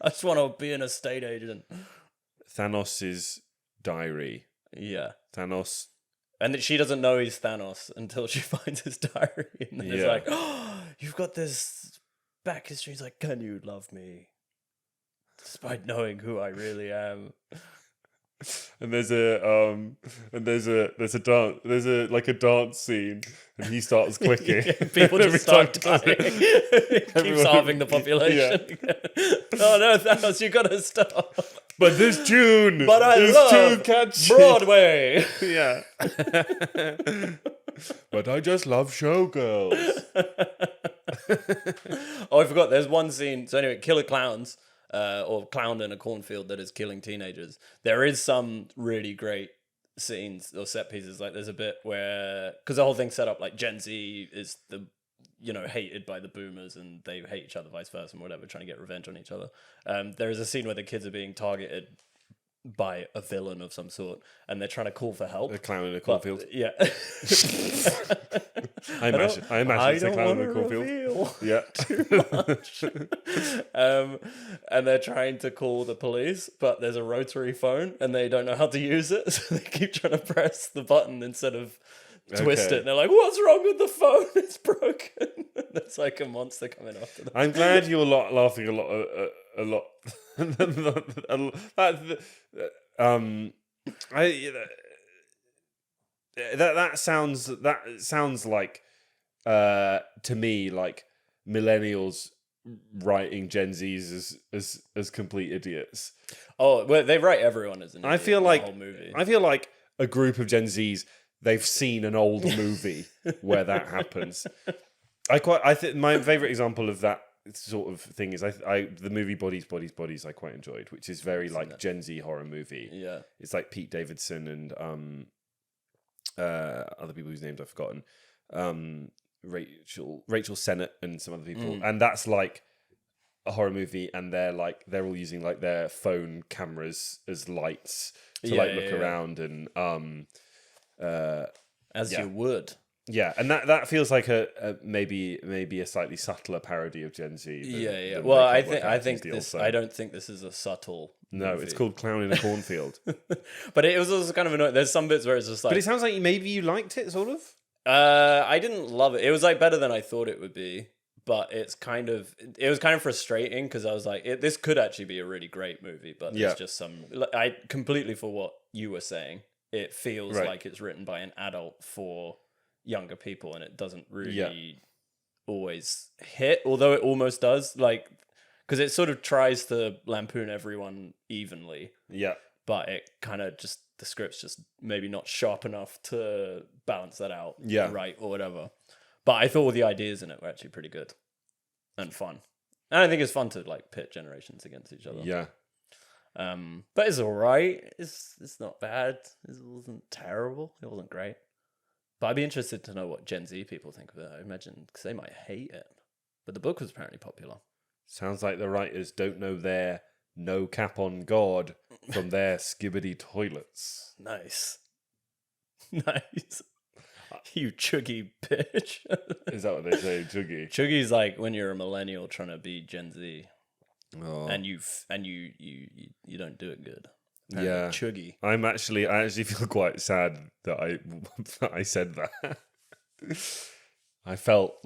I just want to be an estate agent. Thanos' diary. Yeah. Thanos. And she doesn't know he's Thanos until she finds his diary. And then it's like, oh, you've got this back history. He's like, can you love me? Despite knowing who I really am. And there's a dance scene, and he starts clicking. People just start dying. Keeps halving the population. Oh no, Thanos, you gotta stop. But this tune, but I love Broadway. Yeah. But I just love Showgirls. Oh, I forgot. There's one scene. So anyway, Killer Clowns. Or Clown in a Cornfield that is killing teenagers. There is some really great scenes or set pieces. Like there's a bit where, because the whole thing's set up like Gen Z is hated by the boomers and they hate each other, vice versa, and whatever, trying to get revenge on each other. There is a scene where the kids are being targeted by a villain of some sort, and they're trying to call for help. A clown in a cornfield. Yeah. I imagine it's a clown in a cornfield. Yeah. Too much. And they're trying to call the police, but there's a rotary phone, and they don't know how to use it, so they keep trying to press the button instead of twist it. And they're like, "What's wrong with the phone? It's broken." There's like a monster coming after them. I'm glad you're laughing a lot a lot. I that sounds like to me like millennials writing Gen Zs as complete idiots. Oh, well, they write everyone as an idiot I feel in like the whole movie. I feel like a group of Gen Zs, they've seen an old movie where that happens. I think my favorite example of that sort of thing is the movie Bodies, Bodies, Bodies. I quite enjoyed, which is very like Gen Z horror movie. Yeah, it's like Pete Davidson and other people whose names I've forgotten. Rachel Sennett and some other people, and that's like a horror movie, and they're all using like their phone cameras as lights to look around and as you would. Yeah, and that feels like a maybe a slightly subtler parody of Gen Z. Than Well, I think this. Also. I don't think this is a subtle. No, movie. It's called Clown in a Cornfield. But it was also kind of annoying. There's some bits where it's just like. But it sounds like maybe you liked it, sort of. I didn't love it. It was like better than I thought it would be, but it was kind of frustrating because I was like, this could actually be a really great movie, but there's just I completely for what you were saying. It feels like it's written by an adult for younger people, and it doesn't really always hit, although it almost does, like, because it sort of tries to lampoon everyone evenly, but it kind of just, the script's just maybe not sharp enough to balance that out right or whatever. But I thought all the ideas in it were actually pretty good and fun, and I think it's fun to like pit generations against each other. But it's all right. It's not bad. It wasn't terrible. It wasn't great. But I'd be interested to know what Gen Z people think of it. I imagine because they might hate it. But the book was apparently popular. Sounds like the writers don't know their no cap on God from their skibbity toilets. Nice. Nice. You chuggy bitch. Is that what they say, chuggy? Chuggy's like when you're a millennial trying to be Gen Z. Oh. And you don't do it good. Chuggy. I actually feel quite sad that I said that. I felt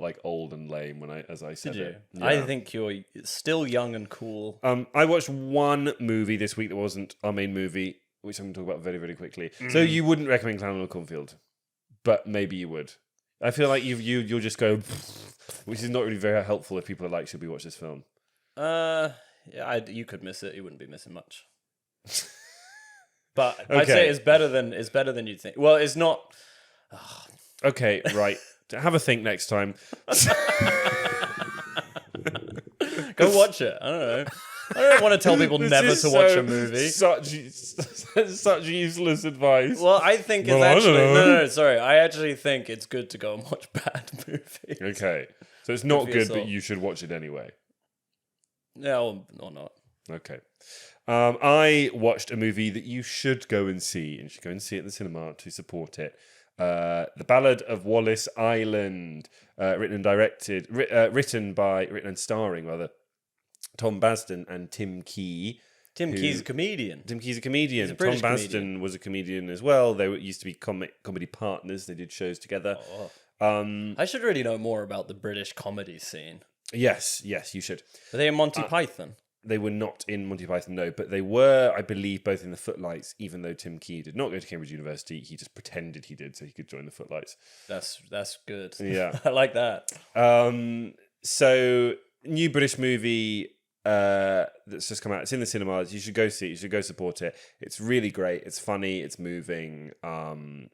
like old and lame as I said it. Yeah. I think you're still young and cool. I watched one movie this week that wasn't our main movie, which I'm going to talk about very, very quickly. So you wouldn't recommend Clown in a Cornfield, but maybe you would. I feel like you'll just go, which is not really very helpful if people are like, should we watch this film? You could miss it. You wouldn't be missing much. But I'd say it's better than you'd think. Well, it's not. Okay, right. Have a think next time. Go watch it. I don't know. I don't want to tell people never to watch a movie. Such useless advice. Well, I think it's actually no. Sorry, I actually think it's good to go and watch bad movies. Okay, so it's not good, but you should watch it anyway. Yeah, or not. Okay. I watched a movie that you should go and see, and you should go and see it in the cinema to support it. The Ballad of Wallace Island, written and starring Tom Basden and Tim Key. Tim Key's a comedian. Tom Basden was a comedian as well. They used to be comedy partners. They did shows together. I should really know more about the British comedy scene. Yes, you should. Were they in Monty Python? They were not in Monty Python, no, but they were, I believe, both in the Footlights, even though Tim Key did not go to Cambridge University. He just pretended he did so he could join the Footlights. That's good. Yeah. I like that. So, new British movie that's just come out. It's in the cinemas. You should go see it. You should go support it. It's really great. It's funny. It's moving. And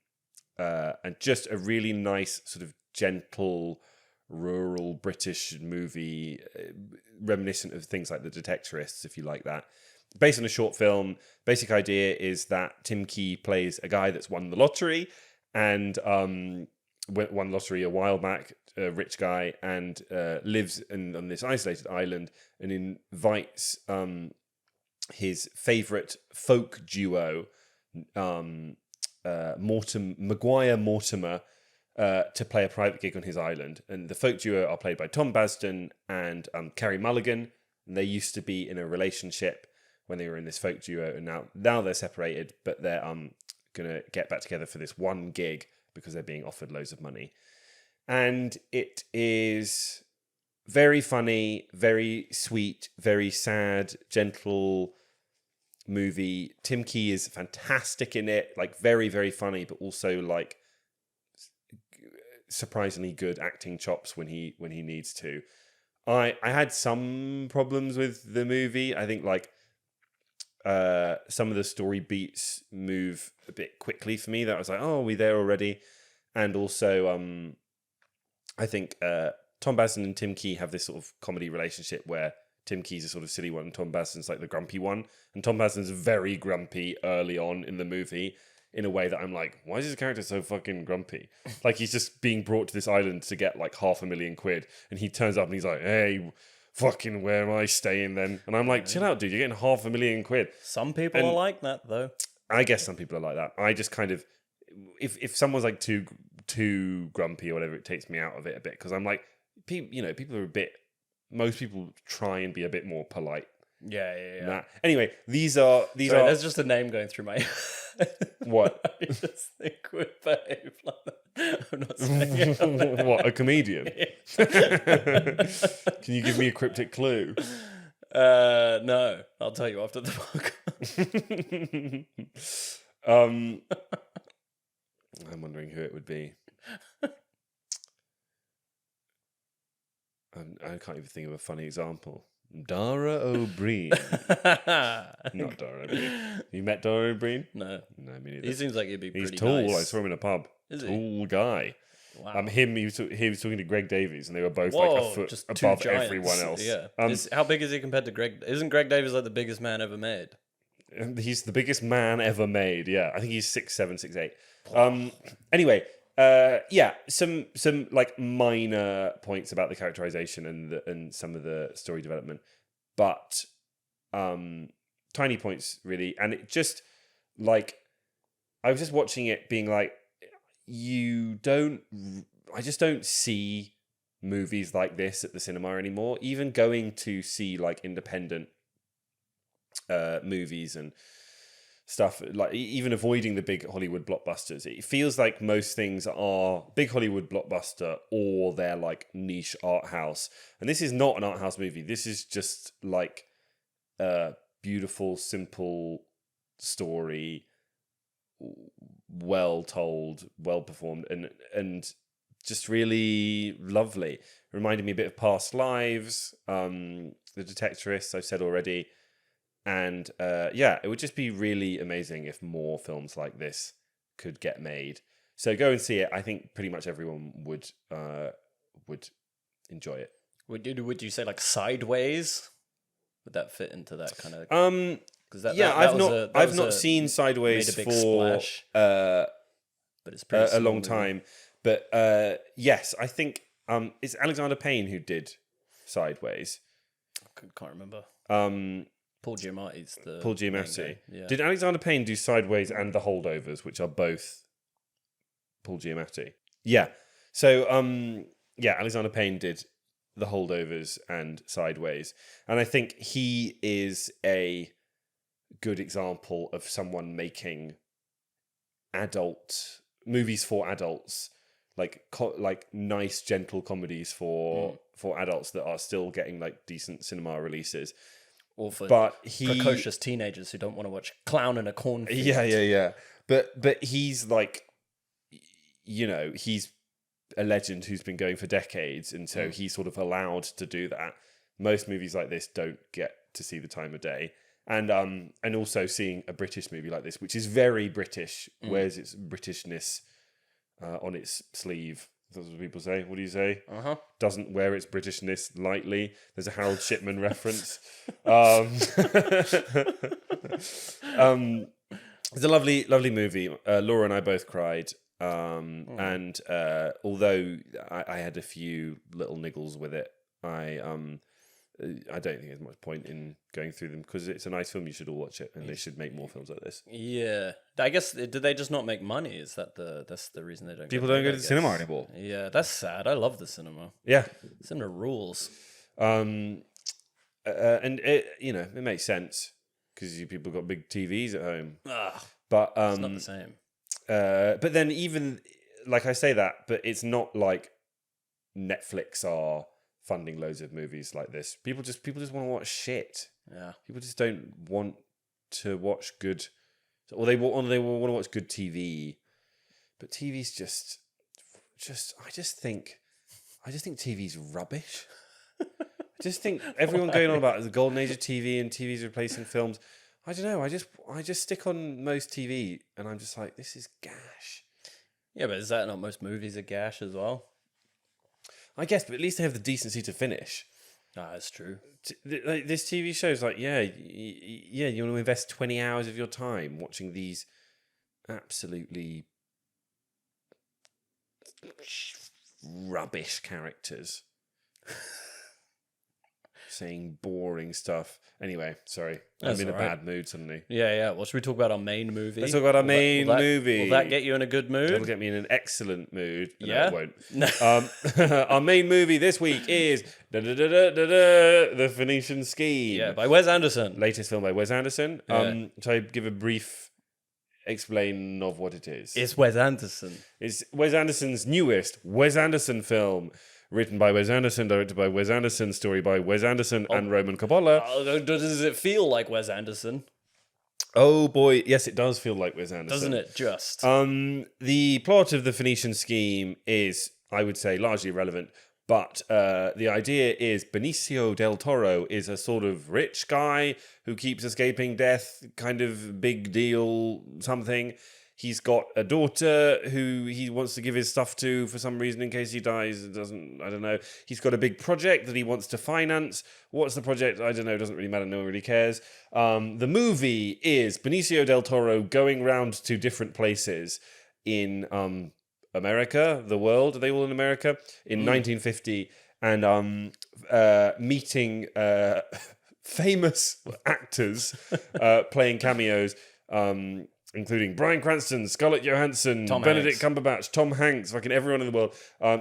just a really nice, sort of gentle, rural British movie, reminiscent of things like The Detectorists, if you like that. Based on a short film. Basic idea is that Tim Key plays a guy that's won the lottery and won the lottery a while back, a rich guy, and lives on this isolated island and invites his favourite folk duo, Maguire Mortimer, to play a private gig on his island. And the folk duo are played by Tom Basden and Carrie Mulligan. And they used to be in a relationship when they were in this folk duo, and now they're separated, but they're going to get back together for this one gig because they're being offered loads of money. And it is very funny, very sweet, very sad, gentle movie. Tim Key is fantastic in it, like very, very funny, but also like surprisingly good acting chops when he needs to. I had some problems with the movie. I think like some of the story beats move a bit quickly for me. That I was like, oh, are we there already? And also, I think Tom Basden and Tim Key have this sort of comedy relationship where Tim Key's a sort of silly one and Tom Basden's like the grumpy one. And Tom Basden's very grumpy early on in the movie in a way that I'm like, why is his character so fucking grumpy? Like he's just being brought to this island to get like £500,000 and he turns up and he's like, hey, fucking where am I staying then? And I'm like, chill out, dude, you're getting £500,000. Some people are like that though. I guess some people are like that. I just kind of, if someone's like too grumpy or whatever, it takes me out of it a bit because I'm like, people are a bit. Most people try and be a bit more polite. Yeah. Nah. Anyway, these are. There's just a name going through my head. What? I just think we behave like that. I'm not saying it. What, a comedian? Can you give me a cryptic clue? No, I'll tell you after the podcast. I'm wondering who it would be. I can't even think of a funny example. Dara O'Brien. Not Dara O'Brien. You met Dara O'Brien? No, me neither. He seems like he'd be pretty He's tall. nice. I saw him in a pub. Is tall guy. Wow. He was talking to Greg Davies, and they were both Whoa, like a foot just two above giants. everyone else. Yeah. How big is he compared to Greg? Isn't Greg Davies like the biggest man ever made? He's the biggest man ever made. Yeah, I think he's 6'7", 6'8". Anyway, some like minor points about the characterization and some of the story development, but tiny points really. And it just like I was just watching it, being like, I just don't see movies like this at the cinema anymore. Even going to see like independent movies and stuff, like even avoiding the big Hollywood blockbusters, it feels like most things are big Hollywood blockbuster or they're like niche art house. And this is not an art house movie. This is just like a beautiful, simple story, well told, well performed, and just really lovely. Reminded me a bit of Past Lives, The Detectorists, I've said already. And it would just be really amazing if more films like this could get made. So go and see it. I think pretty much everyone would enjoy it. Would you say like Sideways? Would that fit into that kind of? I've not seen Sideways for splash, but it's pretty a long time. But yes, I think it's Alexander Payne who did Sideways. Can't remember. Paul Giamatti's the Paul Giamatti. Yeah. Did Alexander Payne do Sideways and The Holdovers, which are both Paul Giamatti? Yeah. So Alexander Payne did The Holdovers and Sideways, and I think he is a good example of someone making adult movies for adults, like nice, gentle comedies for adults that are still getting like decent cinema releases. Or for precocious teenagers who don't want to watch Clown in a Cornfield. Yeah. But he's like, he's a legend who's been going for decades, and so he's sort of allowed to do that. Most movies like this don't get to see the time of day. And also seeing a British movie like this, which is very British, wears its Britishness on its sleeve. That's what people say. What do you say? Doesn't wear its Britishness lightly. There's a Harold Shipman reference. It's a lovely, lovely movie. Laura and I both cried. And although I had a few little niggles with it, I don't think there's much point in going through them because it's a nice film. You should all watch it, and they should make more films like this. Yeah, I guess did they just not make money? Is that's the reason they don't? People don't go to the cinema anymore. Yeah, that's sad. I love the cinema. Yeah, cinema rules. And it it makes sense because you people got big TVs at home. But it's not the same. But then even like I say that, but it's not like Netflix are funding loads of movies like this. People just want to watch shit. Yeah. People just don't want to watch good, or they want to watch good TV. But TV's just I just think TV's rubbish. I just think everyone going on about the golden age of TV and TV's replacing films. I don't know. I just stick on most TV and I'm just like, this is gash. Yeah, but is that not most movies are gash as well? I guess, but at least they have the decency to finish. Ah, that's true. This TV show is like, yeah, you want to invest 20 hours of your time watching these absolutely rubbish characters saying boring stuff. Anyway, sorry. I'm in a bad mood suddenly. Yeah. Well, should we talk about our main movie? Let's talk about our main movie. Will that get you in a good mood? It'll get me in an excellent mood. Yeah? No, it won't. Our main movie this week is The Phoenician Scheme. Yeah, by Wes Anderson. Latest film by Wes Anderson. Yeah. Shall I give a brief explain of what it is? It's Wes Anderson. It's Wes Anderson's newest Wes Anderson film. Written by Wes Anderson, directed by Wes Anderson, story by Wes Anderson and Roman Coppola. Does it feel like Wes Anderson? Oh boy, yes, it does feel like Wes Anderson. Doesn't it just? The plot of the Phoenician Scheme is, I would say, largely irrelevant. But the idea is Benicio del Toro is a sort of rich guy who keeps escaping death, kind of big deal something. He's got a daughter who he wants to give his stuff to for some reason in case he dies. I don't know. He's got a big project that he wants to finance. What's the project? I don't know. It doesn't really matter. No one really cares. The movie is Benicio del Toro going around to different places in America, the world. Are they all in America? In 1950. And meeting famous actors playing cameos. Including Bryan Cranston, Scarlett Johansson, Benedict Cumberbatch, Tom Hanks, fucking everyone in the world,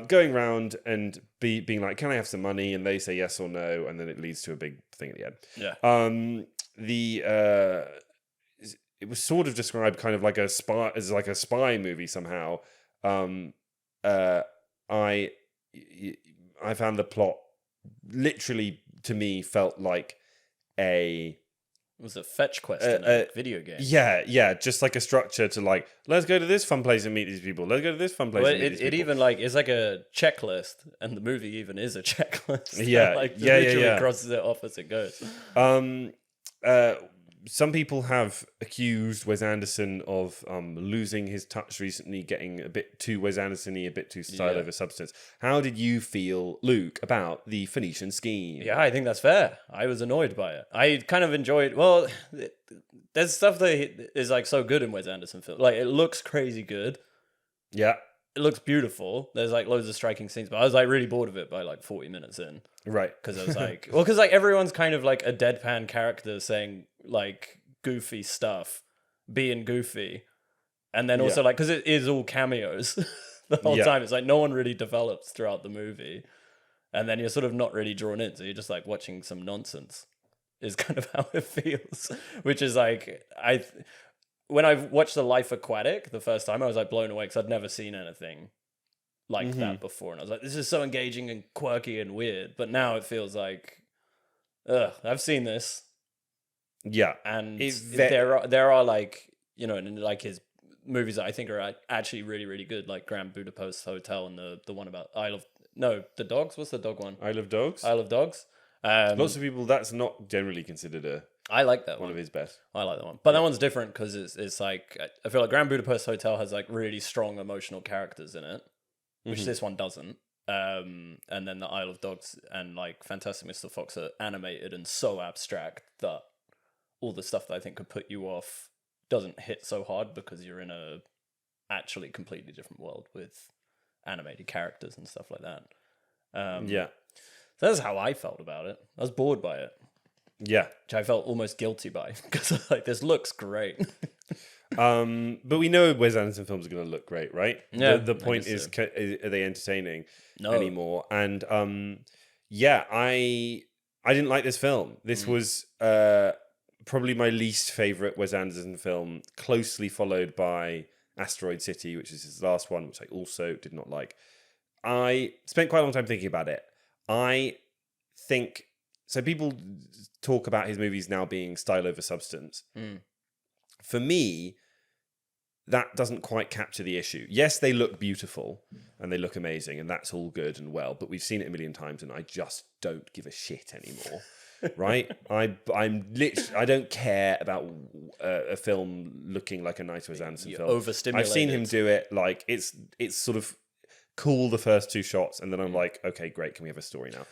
going around and being like, can I have some money? And they say yes or no, and then it leads to a big thing at the end. Yeah. It was sort of described kind of like a spy movie somehow. I found the plot literally to me felt like It was a fetch quest in a video game. Yeah, just like a structure to like, let's go to this fun place and meet these people. Let's go to this fun place and meet these people. It even like is like a checklist, and the movie even is a checklist. Yeah, literally crosses it off as it goes. Some people have accused Wes Anderson of losing his touch recently, getting a bit too Wes Anderson-y, a bit too style over substance. How did you feel, Luke, about the Phoenician Scheme? Yeah, I think that's fair. I was annoyed by it. I kind of enjoyed. Well, there's stuff that is like so good in Wes Anderson films. Like it looks crazy good. Yeah. It looks beautiful. There's like loads of striking scenes, but I was like really bored of it by like 40 minutes in. Right. Because I was like, well, because like everyone's kind of like a deadpan character saying like goofy stuff, being goofy. And then also like, because it is all cameos the whole time. It's like no one really develops throughout the movie. And then you're sort of not really drawn in. So you're just like watching some nonsense is kind of how it feels. Which is like, when I watched The Life Aquatic the first time, I was like blown away because I'd never seen anything like that before. And I was like, this is so engaging and quirky and weird. But now it feels like, I've seen this. Yeah. And there are like, you know, and like his movies that I think are actually really, really good, like Grand Budapest Hotel and the one about the dogs. What's the dog one? Isle of Dogs? Isle of Dogs. Lots of people, that's not generally considered I like that one of his best. I like that one. But that one's different because it's like, I feel like Grand Budapest Hotel has like really strong emotional characters in it, which this one doesn't. And then the Isle of Dogs and like Fantastic Mr. Fox are animated and so abstract that all the stuff that I think could put you off doesn't hit so hard because you're in a actually completely different world with animated characters and stuff like that. So that's how I felt about it. I was bored by it. Yeah. Which I felt almost guilty by because like this looks great. But we know Wes Anderson films are going to look great, right? Yeah. The point is, are they entertaining anymore? And I didn't like this film. This was probably my least favorite Wes Anderson film, closely followed by Asteroid City, which is his last one, which I also did not like. I spent quite a long time thinking about it. I think so. People talk about his movies now being style over substance. For me, that doesn't quite capture the issue. Yes, they look beautiful and they look amazing, and that's all good and well. But we've seen it a million times, and I just don't give a shit anymore. Right? I'm literally, I don't care about a film looking like a nice Wes Anderson film. Overstimulated. I've seen him do it. Like it's sort of cool the first two shots, and then I'm like, okay, great. Can we have a story now?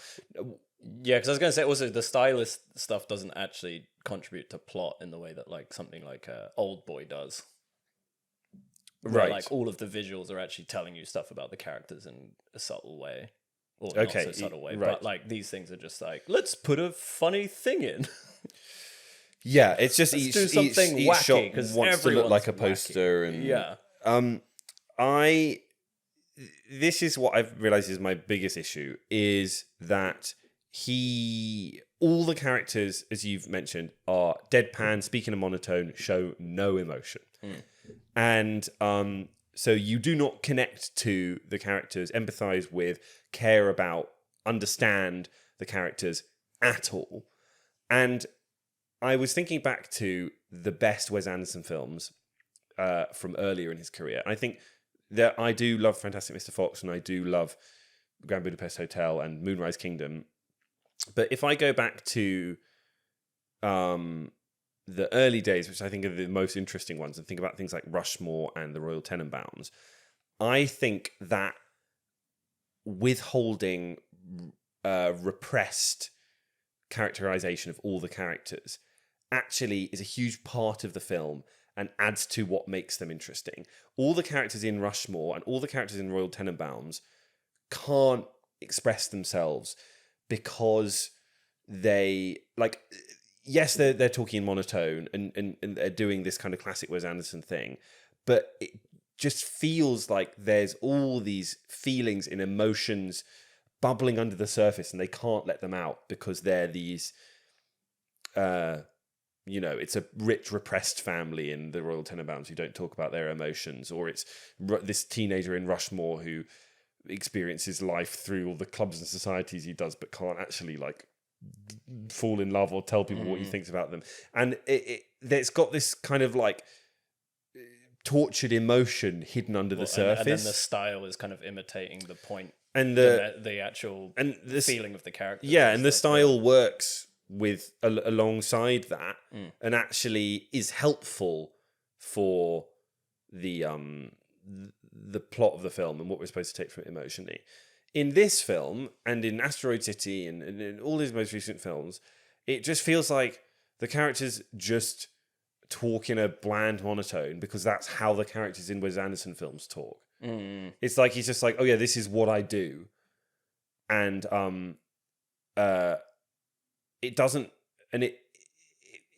Yeah, because I was going to say also the stylist stuff doesn't actually contribute to plot in the way that like something like Old Boy does. Where, like all of the visuals are actually telling you stuff about the characters in a subtle way. Or not so subtle way, but like these things are just like, let's put a funny thing in. Yeah, it's just each wacky, shot wants to look like a poster. Wacky. And this is what I've realized is my biggest issue, is that all the characters, as you've mentioned, are deadpan, speak in a monotone, show no emotion. And so you do not connect to the characters, empathize with, care about, understand the characters at all. And I was thinking back to the best Wes Anderson films from earlier in his career. I think that I do love Fantastic Mr. Fox, and I do love Grand Budapest Hotel and Moonrise Kingdom. But if I go back to the early days, which I think are the most interesting ones, and think about things like Rushmore and the Royal Tenenbaums, I think that withholding repressed characterization of all the characters actually is a huge part of the film and adds to what makes them interesting. All the characters in Rushmore and all the characters in Royal Tenenbaums can't express themselves because they, like, yes, they're talking in monotone and they're doing this kind of classic Wes Anderson thing, but it just feels like there's all these feelings and emotions bubbling under the surface, and they can't let them out because they're these, it's a rich, repressed family in the Royal Tenenbaums who don't talk about their emotions, or it's this teenager in Rushmore who experiences life through all the clubs and societies he does, but can't actually like fall in love or tell people what he thinks about them. And it's got this kind of like tortured emotion hidden under the surface. And then the style is kind of imitating the point and the actual feeling of the character. Yeah, and the style works with alongside that, and actually is helpful for the plot of the film and what we're supposed to take from it emotionally. In this film, and in Asteroid City, and in all his most recent films, it just feels like the characters just talk in a bland monotone because that's how the characters in Wes Anderson films talk. It's like he's just like, oh yeah, this is what I do, and it doesn't, and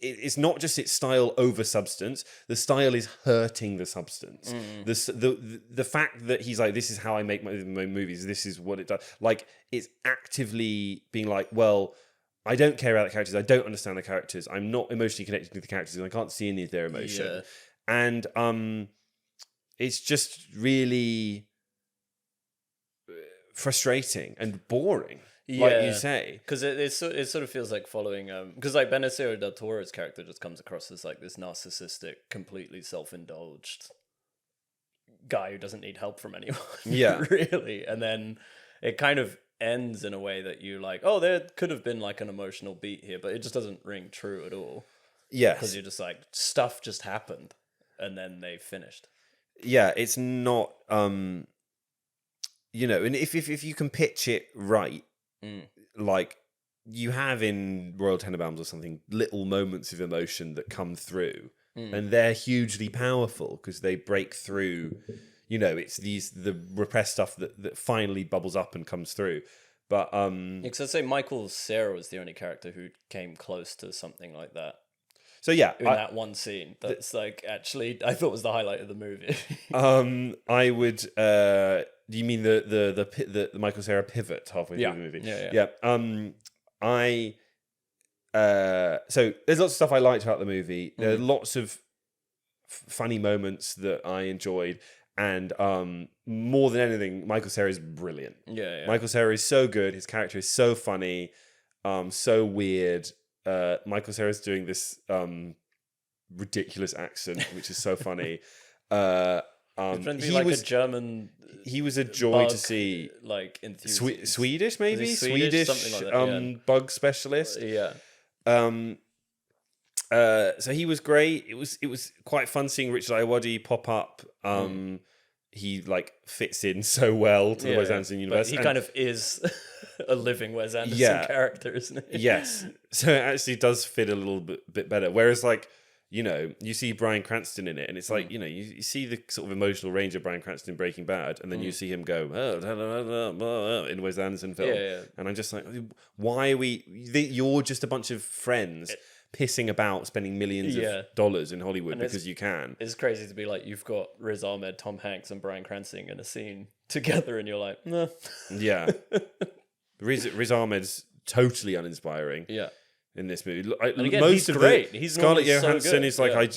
it's not just its style over substance. The style is hurting the substance. The fact that he's like, this is how I make my movies. This is what it does. Like, it's actively being like, well, I don't care about the characters. I don't understand the characters. I'm not emotionally connected to the characters, and I can't see any of their emotion. Yeah. And it's just really frustrating and boring. Like you say, because it sort of feels like following because like Benicio del Toro's character just comes across as like this narcissistic, completely self-indulged guy who doesn't need help from anyone. Yeah, really. And then it kind of ends in a way that you like, oh, there could have been like an emotional beat here, but it just doesn't ring true at all. Yes, because you're just like, stuff just happened, and then they finished. Yeah, it's not and if you can pitch it right. Like you have in Royal Tenenbaums or something, little moments of emotion that come through, and they're hugely powerful because they break through. It's the repressed stuff that finally bubbles up and comes through. But because I'd say Michael Cera was the only character who came close to something like that. So yeah, in that one scene, that's like actually I thought was the highlight of the movie. I would. Do you mean the Michael Cera pivot halfway through the movie? Yeah. So there's lots of stuff I liked about the movie. There are lots of funny moments that I enjoyed, And more than anything, Michael Cera is brilliant. Yeah. Michael Cera is so good. His character is so funny, so weird. Michael Cera is doing this ridiculous accent, which is so funny. It's meant to be a German. He was a joy bug, to see. Like enthusiast. Swedish, maybe Swedish, something like that, bug specialist. Yeah. So he was great. It was quite fun seeing Richard Ayoade pop up. He like fits in so well to the Wes Anderson universe. But he kind of is a living Wes Anderson character, isn't he? Yes. So it actually does fit a little bit better. Whereas like, you see Bryan Cranston in it, and it's like, you see the sort of emotional range of Bryan Cranston in Breaking Bad, and then you see him go, in a Wes Anderson film. Yeah. And I'm just like, why are you're just a bunch of friends pissing about spending millions of dollars in Hollywood because you can. It's crazy to be like, you've got Riz Ahmed, Tom Hanks, and Bryan Cranston in a scene together, and you're like, nah. Yeah. Riz Ahmed's totally uninspiring. Yeah. In this movie, and again, he's great. He's Scarlett Johansson so is like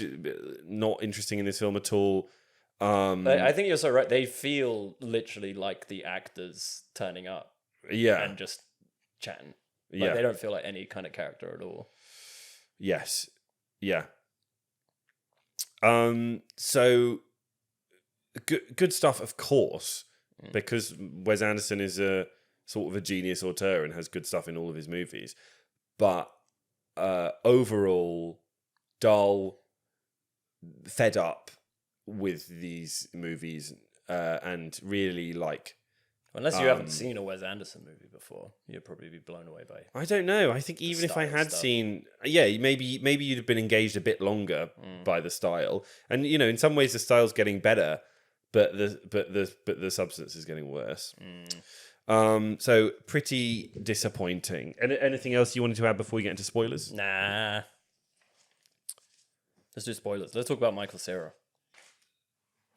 not interesting in this film at all. I think you're so right. They feel literally like the actors turning up, and just chatting. Like, they don't feel like any kind of character at all. Yes, yeah. So good stuff, of course, because Wes Anderson is a sort of a genius auteur and has good stuff in all of his movies, but. Overall dull, fed up with these movies, and really like. Unless you haven't seen a Wes Anderson movie before, you'd probably be blown away by it. I don't know. I think even if I had seen, maybe you'd have been engaged a bit longer by the style, and in some ways the style's getting better, but the substance is getting worse. So pretty disappointing. Anything else you wanted to add before we get into spoilers? Nah. Let's do spoilers. Let's talk about Michael Cera.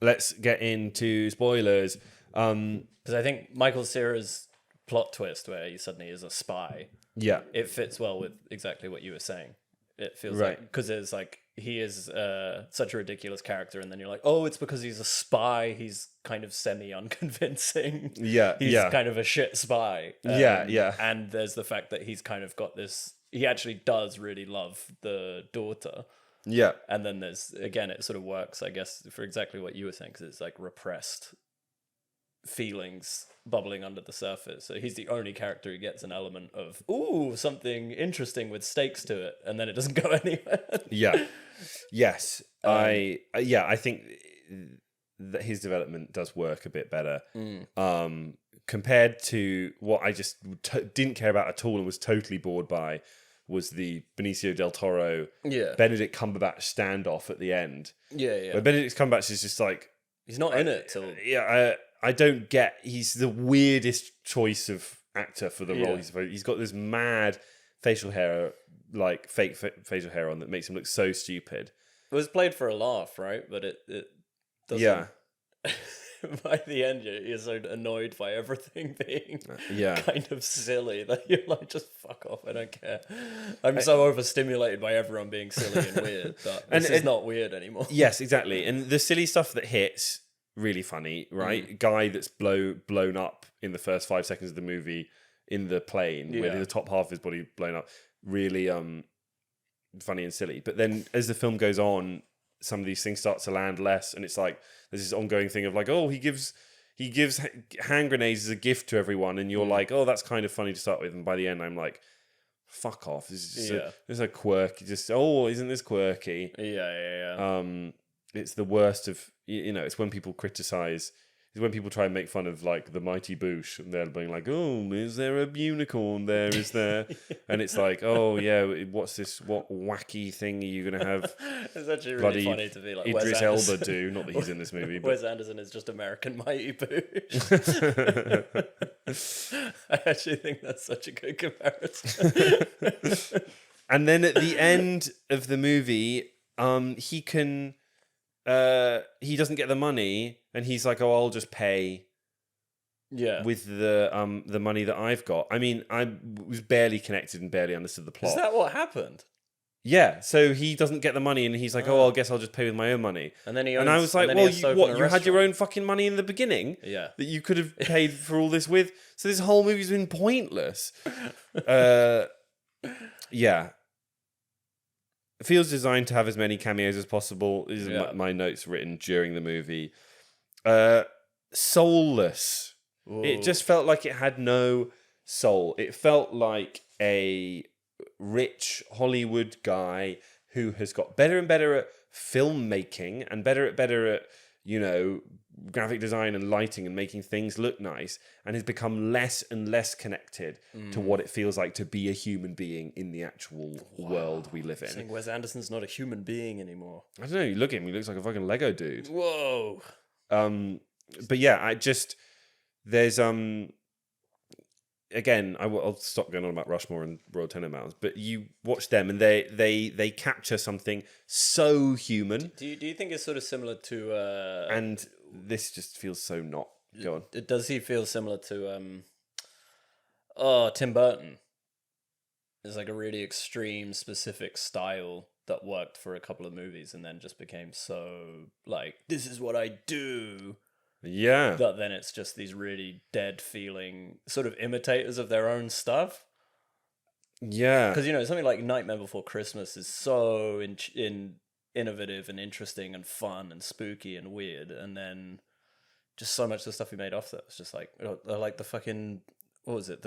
Let's get into spoilers. Because I think Michael Cera's plot twist, where he suddenly is a spy, it fits well with exactly what you were saying. It feels like, because it's like, he is such a ridiculous character, and then you're like, oh, it's because he's a spy. He's kind of semi-unconvincing. He's kind of a shit spy. And there's the fact that he's kind of got this. He actually does really love the daughter. Yeah. And then there's, again, it sort of works, I guess, for exactly what you were saying, because it's like repressed feelings bubbling under the surface. So he's the only character who gets an element of, ooh, something interesting with stakes to it, and then it doesn't go anywhere. Yes. I think that his development does work a bit better. Compared to what I just didn't care about at all and was totally bored by was the Benicio del Toro Benedict Cumberbatch standoff at the end. Where Benedict Cumberbatch is just like, he's not in it till I don't get. He's the weirdest choice of actor for the role. He's got this mad facial hair, like fake facial hair on, that makes him look so stupid. It was played for a laugh, right? But it doesn't. Yeah. By the end, you're so annoyed by everything being kind of silly that you're like, just fuck off. I don't care. I'm so overstimulated by everyone being silly and weird that this is not weird anymore. Yes, exactly. And the silly stuff that hits, really funny, right? Guy that's blown up in the first 5 seconds of the movie in the plane, where the top half of his body blown up, really funny and silly. But then as the film goes on, some of these things start to land less, and it's like there's this ongoing thing of like, oh, he gives hand grenades as a gift to everyone, and you're like, oh, that's kind of funny to start with, and by the end I'm like, fuck off, this is just a quirky, just, oh, isn't this quirky? It's the worst of, it's when people criticize. Is when people try and make fun of like the Mighty Boosh, and they're being like, "Oh, is there a unicorn there? Is there?" And it's like, "Oh yeah, what's this? What wacky thing are you gonna have?" It's actually really funny to be like Idris Elba do. Not that he's in this movie, but Wes Anderson is just American Mighty Boosh. I actually think that's such a good comparison. And then at the end of the movie, he can. He doesn't get the money, and he's like, "Oh, I'll just pay." With the money that I've got. I mean, I was barely connected and barely understood the plot. Is that what happened? Yeah, so he doesn't get the money, and he's like, "Oh, I guess I'll just pay with my own money." And then I was like, "Well, you had your own fucking money in the beginning, Yeah. that you could have paid for all this with. So this whole movie's been pointless." Yeah, it feels designed to have as many cameos as possible. These are my notes written during the movie. Soulless. Whoa. It just felt like it had no soul. It felt like a rich Hollywood guy who has got better and better at filmmaking and better at graphic design and lighting and making things look nice, and has become less and less connected to what it feels like to be a human being in the actual world we live in. I think Wes Anderson's not a human being anymore. I don't know, you look at him, he looks like a fucking Lego dude. Whoa. But yeah, there's again, I'll stop going on about Rushmore and Royal Tenenbaums, but you watch them and they capture something so human. Do you think it's sort of similar to and this just feels so not. Go on. Does he feel similar to Tim Burton? It's like a really extreme, specific style that worked for a couple of movies and then just became so like, this is what I do. Yeah. That then it's just these really dead feeling sort of imitators of their own stuff. Yeah. Because, something like Nightmare Before Christmas is so innovative and interesting and fun and spooky and weird. And then just so much of the stuff he made off that was just like the fucking, what was it?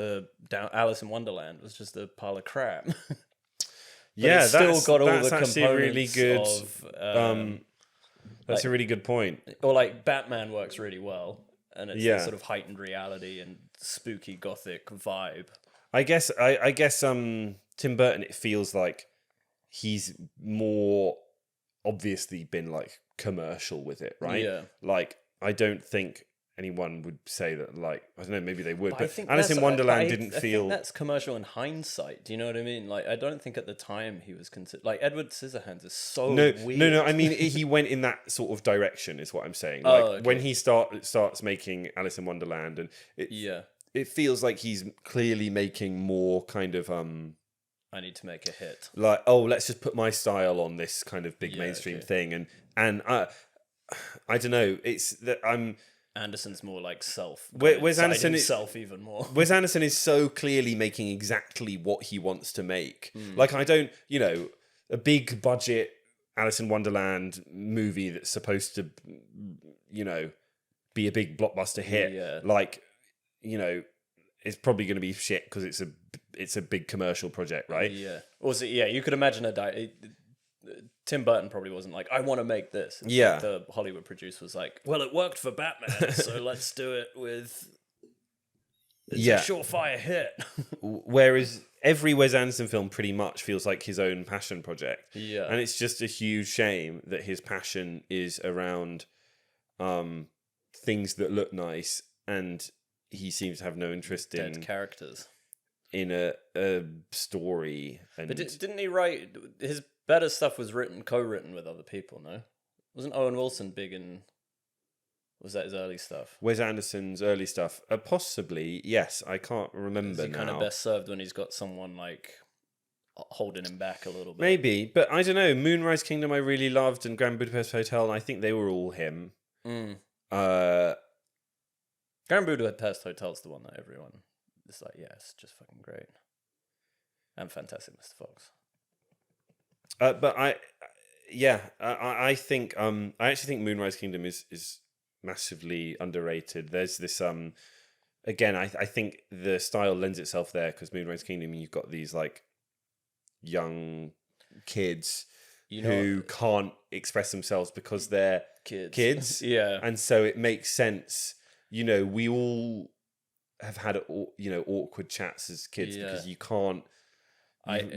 Alice in Wonderland was just a pile of crap. Yeah, that's got all the actually a really good. of, that's a really good point. Or like Batman works really well, and it's Yeah. the sort of heightened reality and spooky gothic vibe. I guess Tim Burton, it feels like he's more obviously been like commercial with it, right? Yeah. Like I don't think anyone would say that, like, I don't know, maybe they would, I but think Alice in Wonderland I didn't think feel. that's commercial in hindsight. Do you know what I mean? Like, I don't think at the time he was considered. Like, Edward Scissorhands is so weird. No. I mean, he went in that sort of direction, is what I'm saying. Like okay. when he starts making Alice in Wonderland, and it feels like he's clearly making more kind of I need to make a hit. like, oh, let's just put my style on this kind of big mainstream okay. thing, and I don't know. It's that Anderson's more like self. Wes Anderson himself even more. Wes Anderson is so clearly making exactly what he wants to make. Like, I don't, a big budget Alice in Wonderland movie that's supposed to, be a big blockbuster hit. Yeah. Like, it's probably going to be shit because it's a big commercial project, right? Yeah. Also, you could imagine Tim Burton probably wasn't like, I want to make this. It's Yeah. like the Hollywood producer was like, well, it worked for Batman, so let's do it with. It's a surefire hit. Whereas every Wes Anderson film pretty much feels like his own passion project. Yeah. And it's just a huge shame that his passion is around things that look nice, and he seems to have no interest Dead characters. in a story. And But didn't he write his better stuff was co-written with other people? No, wasn't Owen Wilson big in? Was that his early stuff? Wes Anderson's early stuff, possibly, yes. I can't remember Is he now. kind of best served when he's got someone like holding him back a little bit? Maybe, but I don't know. Moonrise Kingdom I really loved, and Grand Budapest Hotel, and I think they were all him. Grand Budapest Hotel's the one that everyone is like, yeah, it's just fucking great. And Fantastic Mr. Fox. But I think I actually think Moonrise Kingdom is massively underrated. There's this again, I think the style lends itself there because Moonrise Kingdom, you've got these like young kids who can't express themselves because they're kids. Yeah. And so it makes sense. We all have had awkward chats as kids because you can't.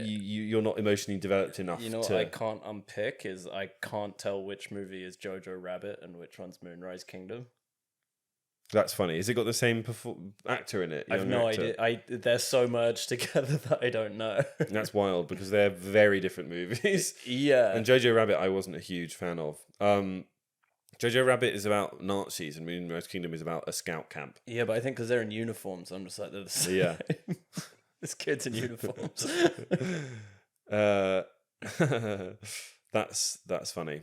You're not emotionally developed enough. What I can't unpick is I can't tell which movie is Jojo Rabbit and which one's Moonrise Kingdom. That's funny. Has it got the same actor in it? I have no idea. They're so merged together that I don't know. That's wild because they're very different movies. Yeah. And Jojo Rabbit, I wasn't a huge fan of. Jojo Rabbit is about Nazis, and Moonrise Kingdom is about a scout camp. Yeah, but I think because they're in uniforms, I'm just like, they're the same. Yeah. This kid's in uniforms. That's funny.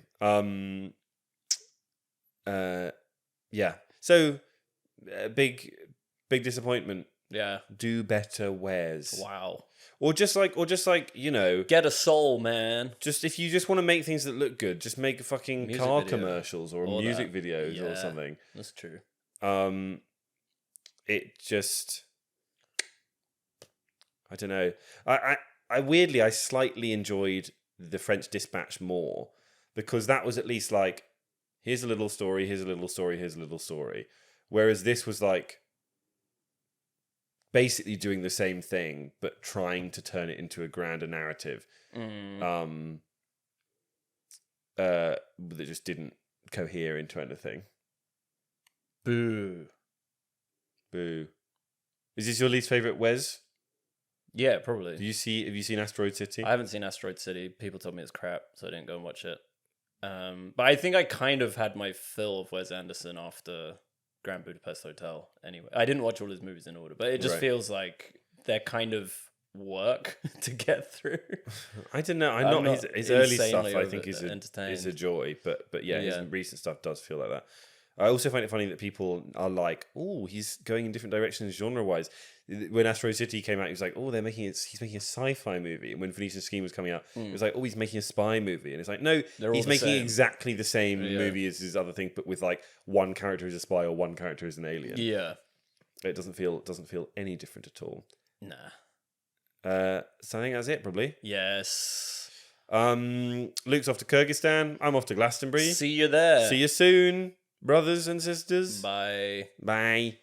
Yeah. So big disappointment. Yeah. Do better, Wes. Wow. Or just like Get a soul, man. just if you just want to make things that look good, just make fucking Music car video. commercials or Or music that. videos or Yeah. something. That's true. It just, I don't know. I weirdly, I slightly enjoyed the French Dispatch more because that was at least like, here's a little story, here's a little story, here's a little story. Whereas this was like basically doing the same thing, but trying to turn it into a grander narrative. That just didn't cohere into anything. Boo. Is this your least favorite, Wes? Yeah, probably. Have you seen Asteroid City? I haven't seen Asteroid City. People told me it's crap, so I didn't go and watch it. But I think I kind of had my fill of Wes Anderson after Grand Budapest Hotel. Anyway, I didn't watch all his movies in order, but it just feels like they're kind of work to get through. I don't know. I'm not his early stuff. I think is a joy, but yeah, his recent stuff does feel like that. I also find it funny that people are like, "Oh, he's going in different directions genre-wise." When Asteroid City came out, he was like, "Oh, he's making a sci-fi movie." And when Phoenician Scheme was coming out, it was like, "Oh, he's making a spy movie." And it's like, no, he's making exactly the same movie as his other thing, but with like one character as a spy or one character as an alien. Yeah, it doesn't feel any different at all. Nah. So I think that's it, probably. Yes. Luke's off to Kyrgyzstan. I'm off to Glastonbury. See you there. See you soon, brothers and sisters. Bye. Bye.